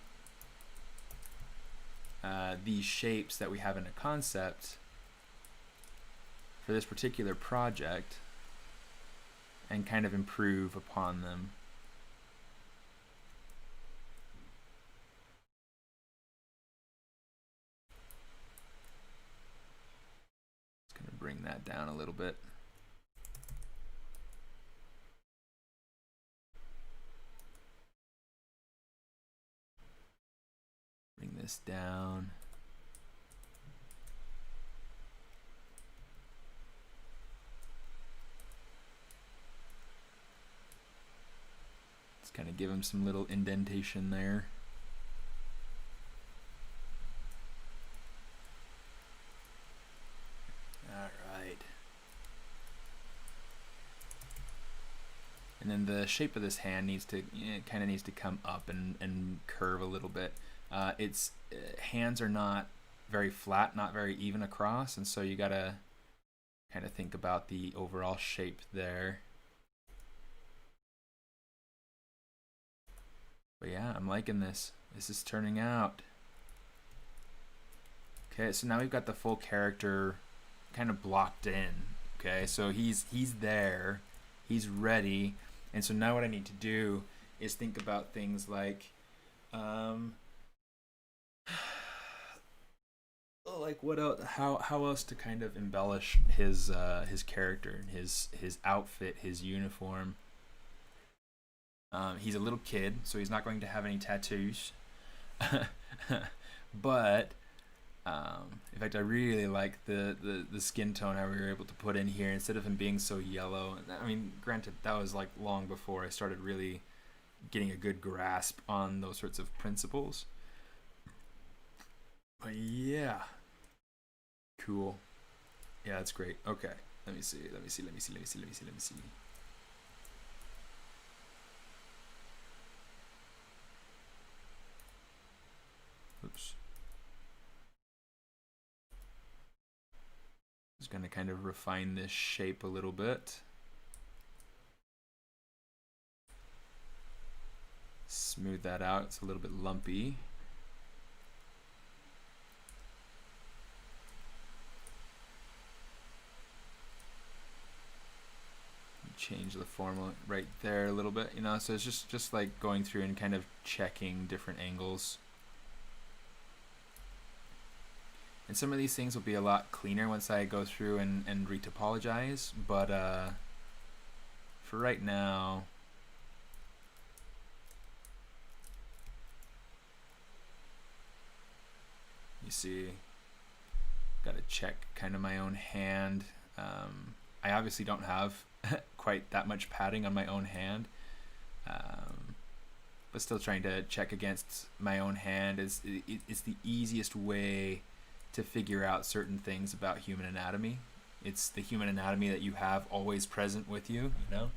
these shapes that we have in a concept for this particular project and kind of improve upon them. Just gonna bring that down a little bit. Bring this down. Let's kind of give him some little indentation there. And then the shape of this hand needs to, kind of needs to come up and curve a little bit. Its hands are not very flat, not very even across, and so you gotta kind of think about the overall shape there. But yeah, I'm liking this. This is turning out. Okay, so now we've got the full character kind of blocked in. Okay, so he's there, he's ready. And so now what I need to do is think about things like what else, how else to kind of embellish his character, his outfit, his uniform. He's a little kid, so he's not going to have any tattoos. But in fact, I really like the skin tone how we were able to put in here instead of him being so yellow. I mean, granted, that was like long before I started really getting a good grasp on those sorts of principles. But yeah, cool. Yeah, that's great. Okay, let me see. Oops. Just going to kind of refine this shape a little bit. Smooth that out. It's a little bit lumpy. Change the form right there a little bit, you know, so it's just like going through and kind of checking different angles. And some of these things will be a lot cleaner once I go through and retopologize, but for right now, you see, got to check kind of my own hand. I obviously don't have quite that much padding on my own hand, but still trying to check against my own hand is the easiest way to figure out certain things about human anatomy. It's the human anatomy that you have always present with you, you know?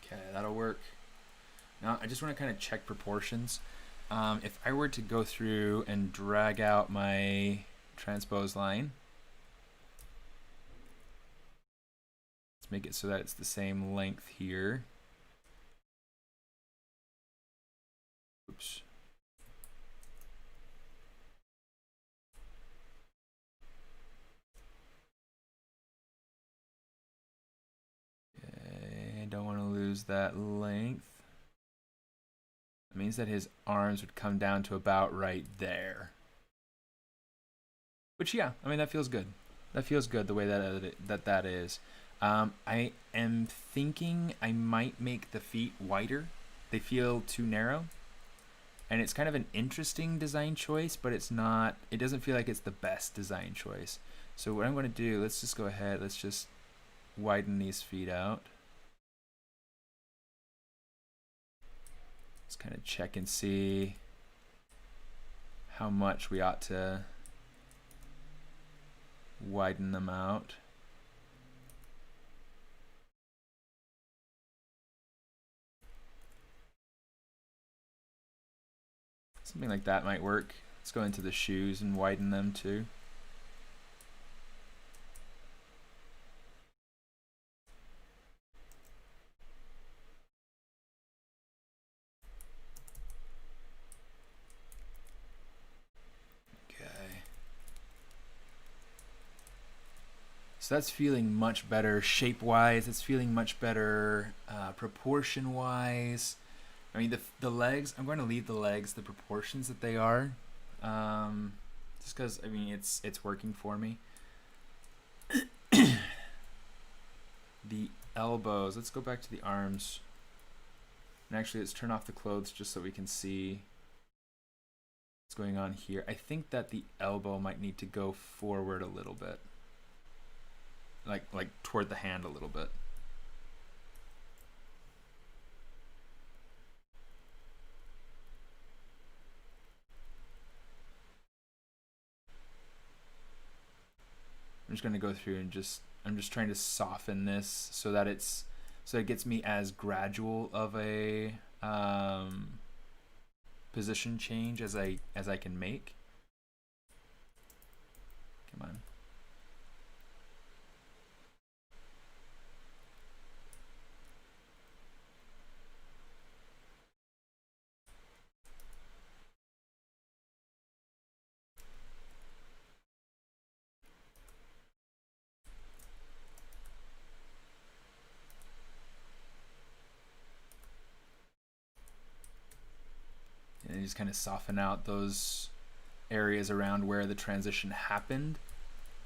Okay, that'll work. Now I just want to kind of check proportions. If I were to go through and drag out my transpose line, let's make it so that it's the same length here. Oops. don't want to lose that length. It means that his arms would come down to about right there. Which, yeah, I mean, that feels good. That feels good the way that is. I am thinking I might make the feet wider. They feel too narrow. And it's kind of an interesting design choice, but it's not, it doesn't feel like it's the best design choice. So what I'm going to do, let's just go ahead, let's just widen these feet out. Let's kind of check and see how much we ought to widen them out. Something like that might work. Let's go into the shoes and widen them too. So that's feeling much better shape-wise. It's feeling much better proportion-wise. I mean, the legs, I'm going to leave the legs the proportions that they are. Just because, I mean, it's working for me. The elbows, let's go back to the arms. And actually, let's turn off the clothes just so we can see what's going on here. I think that the elbow might need to go forward a little bit. Like toward the hand a little bit. I'm just going to go through and I'm just trying to soften this so that it gets me as gradual of a position change as I can make. Come on. And just kind of soften out those areas around where the transition happened.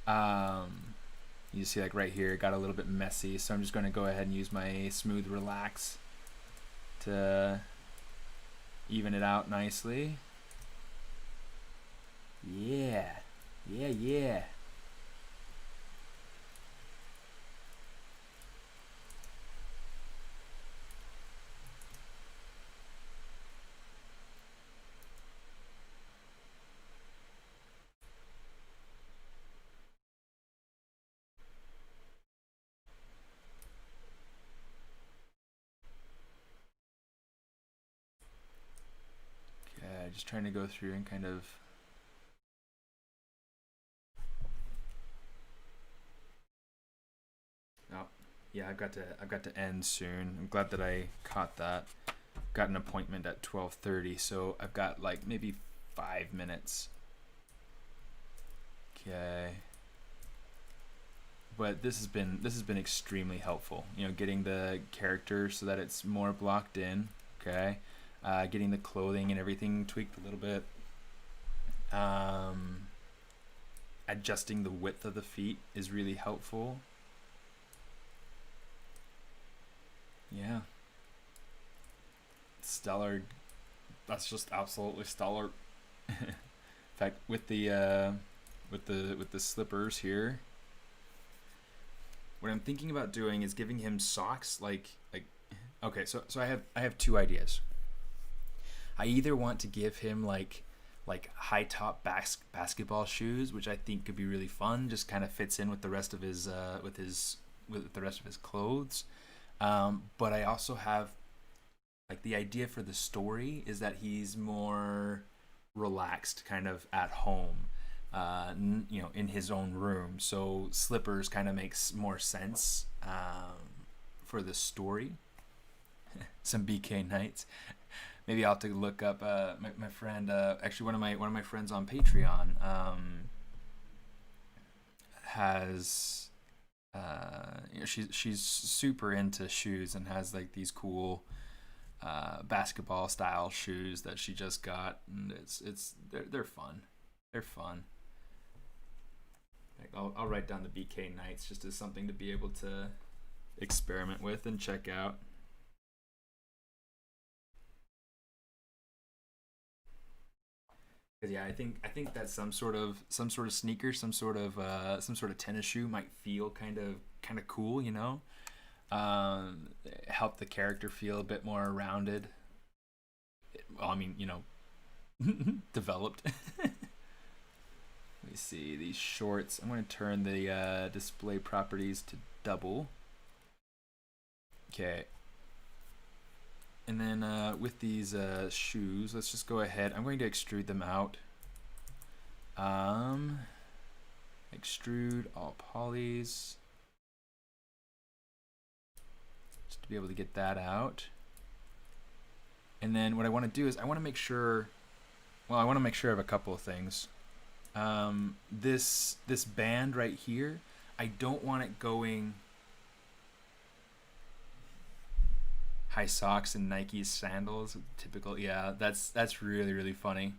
You see, like right here, it got a little bit messy, so I'm just going to go ahead and use my smooth relax to even it out nicely. Yeah. Just trying to go through and kind of yeah, I've got to end soon. I'm glad that I caught that. Got an appointment at 12:30, so I've got like maybe 5 minutes. Okay. But this has been extremely helpful. You know, getting the character so that it's more blocked in. Okay. Getting the clothing and everything tweaked a little bit. Adjusting the width of the feet is really helpful. Yeah. Stellar. That's just absolutely stellar. In fact, with the slippers here, what I'm thinking about doing is giving him socks like okay, so I have two ideas. I either want to give him like high top basketball shoes, which I think could be really fun, just kind of fits in with the rest of his with the rest of his clothes. But I also have like the idea for the story is that he's more relaxed, kind of at home, you know, in his own room. So slippers kind of makes more sense for the story. Some BK nights. Maybe I'll have to look up my friend. Actually, one of my friends on Patreon has you know, she's super into shoes and has like these cool basketball style shoes that she just got, and they're fun. They're fun. Like, I'll write down the BK Knights just as something to be able to experiment with and check out. Cause yeah, I think that some sort of sneaker, some sort of tennis shoe might feel kind of cool, you know. Help the character feel a bit more rounded. Well, I mean, you know, developed. Let me see these shorts. I'm going to turn the display properties to double. Okay. And then with these shoes, let's just go ahead. I'm going to extrude them out. Extrude all polys. Just to be able to get that out. And then what I want to do is I want to make sure, well, I want to make sure of a couple of things. This band right here, I don't want it going high socks and Nike sandals. Typical, yeah. That's really funny.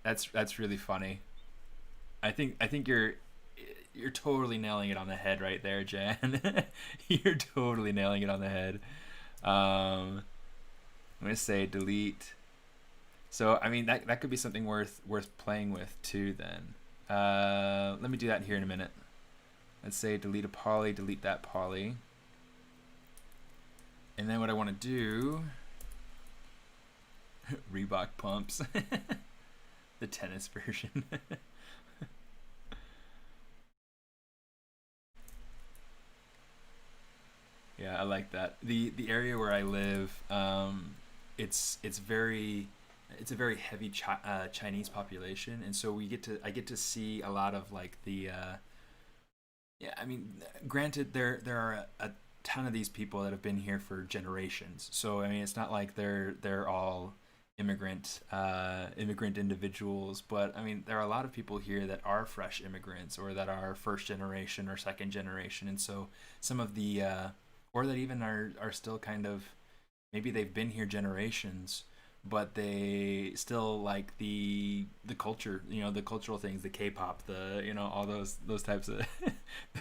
That's really funny. I think you're totally nailing it on the head right there, Jan. You're totally nailing it on the head. I'm gonna say delete. So I mean that could be something worth playing with too. Then let me do that here in a minute. Let's say delete a poly, delete that poly. And then what I want to do, Reebok pumps, the tennis version. Yeah, I like that. The area where I live, it's a very heavy Chinese population, and so I get to see a lot of like the yeah. I mean, granted, there are a ton of these people that have been here for generations. So I mean, it's not like they're all immigrant individuals, but I mean, there are a lot of people here that are fresh immigrants or that are first generation or second generation, and so some of the or that even are still kind of, maybe they've been here generations, but they still like the culture, you know, the cultural things, the K-pop, the, you know, all those types of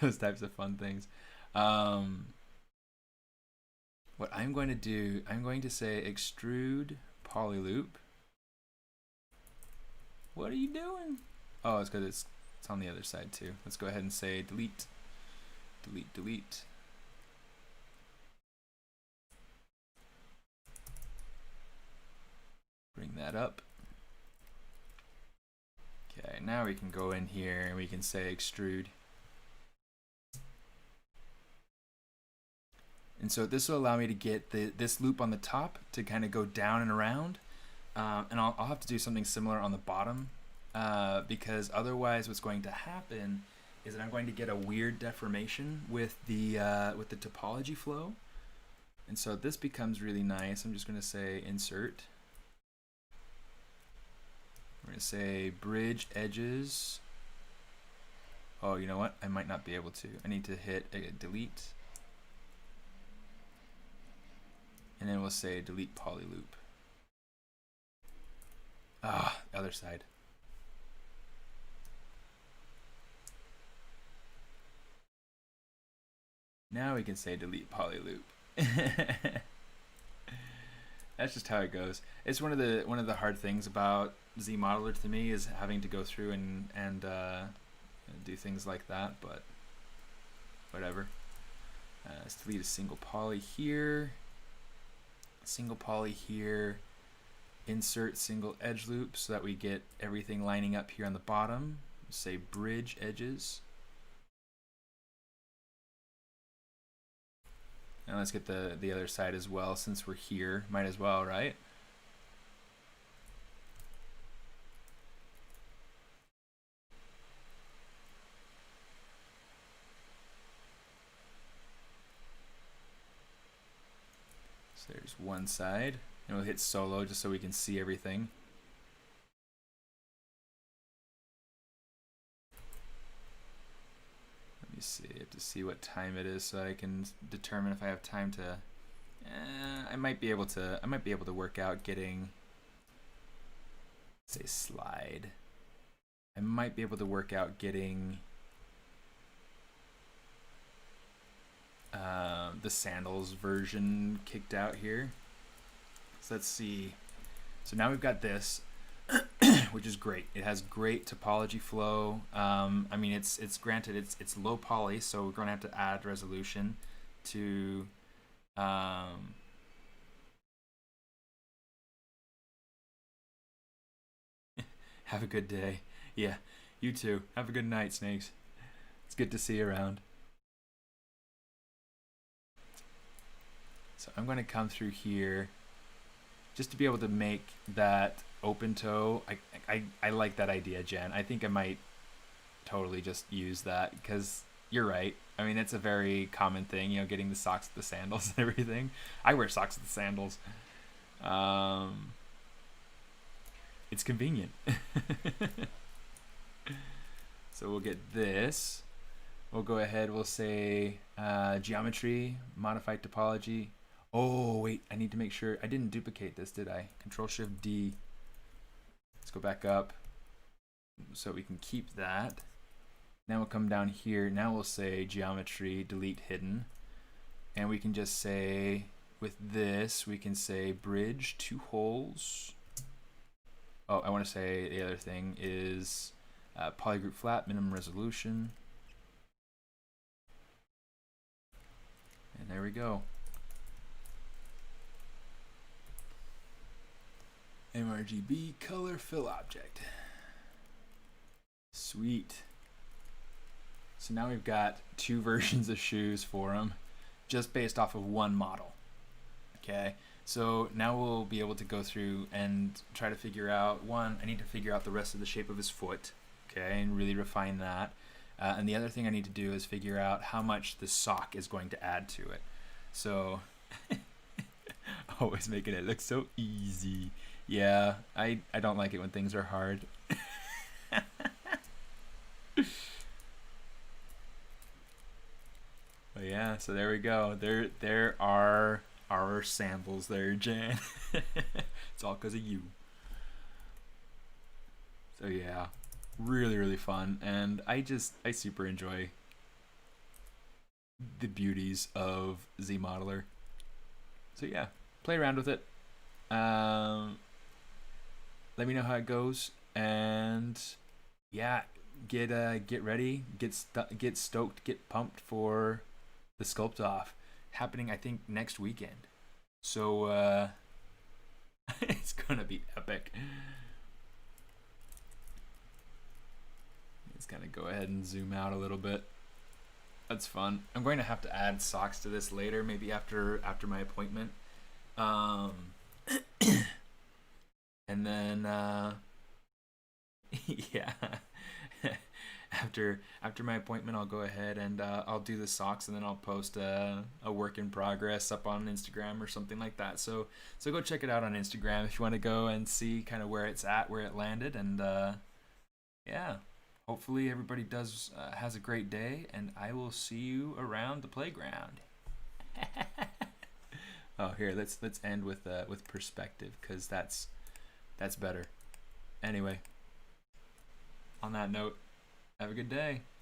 those types of fun things. Um, what I'm going to do, I'm going to say extrude polyloop. What are you doing? Oh, it's because it's on the other side too. Let's go ahead and say delete, delete, delete. Bring that up. Okay, now we can go in here and we can say extrude. And so this will allow me to get this loop on the top to kind of go down and around. And I'll have to do something similar on the bottom because otherwise what's going to happen is that I'm going to get a weird deformation with the topology flow. And so this becomes really nice. I'm just going to say insert. We're going to say bridge edges. Oh, you know what? I might not be able to. I need to hit delete. And then we'll say delete polyloop. Ah, other side. Now we can say delete polyloop. That's just how it goes. It's one of the hard things about ZModeler to me, is having to go through and do things like that, but whatever. Let's delete a single poly here. Single poly here. Insert single edge loop so that we get everything lining up here on the bottom. Say bridge edges. And let's get the other side as well, since we're here. Might as well, right? So there's one side. And we'll hit solo just so we can see everything. Let me see. I have to see what time it is so I can determine if I have time to. I might be able to. I might be able to work out getting. Say slide. I might be able to work out getting the sandals version kicked out here. So let's see. So now we've got this, which is great. It has great topology flow. I mean, it's granted it's low poly, so we're going to have to add resolution to. Have a good day. Yeah, you too. Have a good night, Snakes. It's good to see you around. So I'm going to come through here just to be able to make that open toe. I like that idea, Jen. I think I might totally just use that because you're right. I mean, it's a very common thing, you know, getting the socks with the sandals and everything. I wear socks with the sandals. It's convenient. So we'll get this. We'll go ahead, we'll say geometry, modify topology. Oh, wait, I need to make sure. I didn't duplicate this, did I? Control-Shift-D. Let's go back up so we can keep that. Now we'll come down here. Now we'll say geometry, delete hidden. And we can just say, with this, we can say bridge, 2 holes. Oh, I want to say the other thing is polygroup flat, minimum resolution. And there we go. MRGB color fill object. Sweet. So now we've got 2 versions of shoes for them just based off of 1 model. Okay, so now we'll be able to go through and try to figure out, one, I need to figure out the rest of the shape of his foot, okay, and really refine that. And the other thing I need to do is figure out how much the sock is going to add to it. So, always making it look so easy. Yeah, I don't like it when things are hard. But yeah, so there we go. There are our sandals there, Jan. It's all because of you. So yeah, really fun, and I super enjoy the beauties of ZModeler. So yeah, play around with it. Let me know how it goes, and yeah, get ready, get stoked, get pumped for the sculpt off happening, I think, next weekend. So it's gonna be epic. Let's kind of go ahead and zoom out a little bit. That's fun. I'm going to have to add socks to this later, maybe after my appointment. And then yeah, after my appointment, I'll go ahead and I'll do the socks, and then I'll post a work in progress up on Instagram or something like that. So go check it out on Instagram if you want to go and see kind of where it's at, where it landed, and yeah, hopefully everybody has a great day, and I will see you around the playground. Oh, here, let's end with perspective, because that's better. Anyway, on that note, have a good day.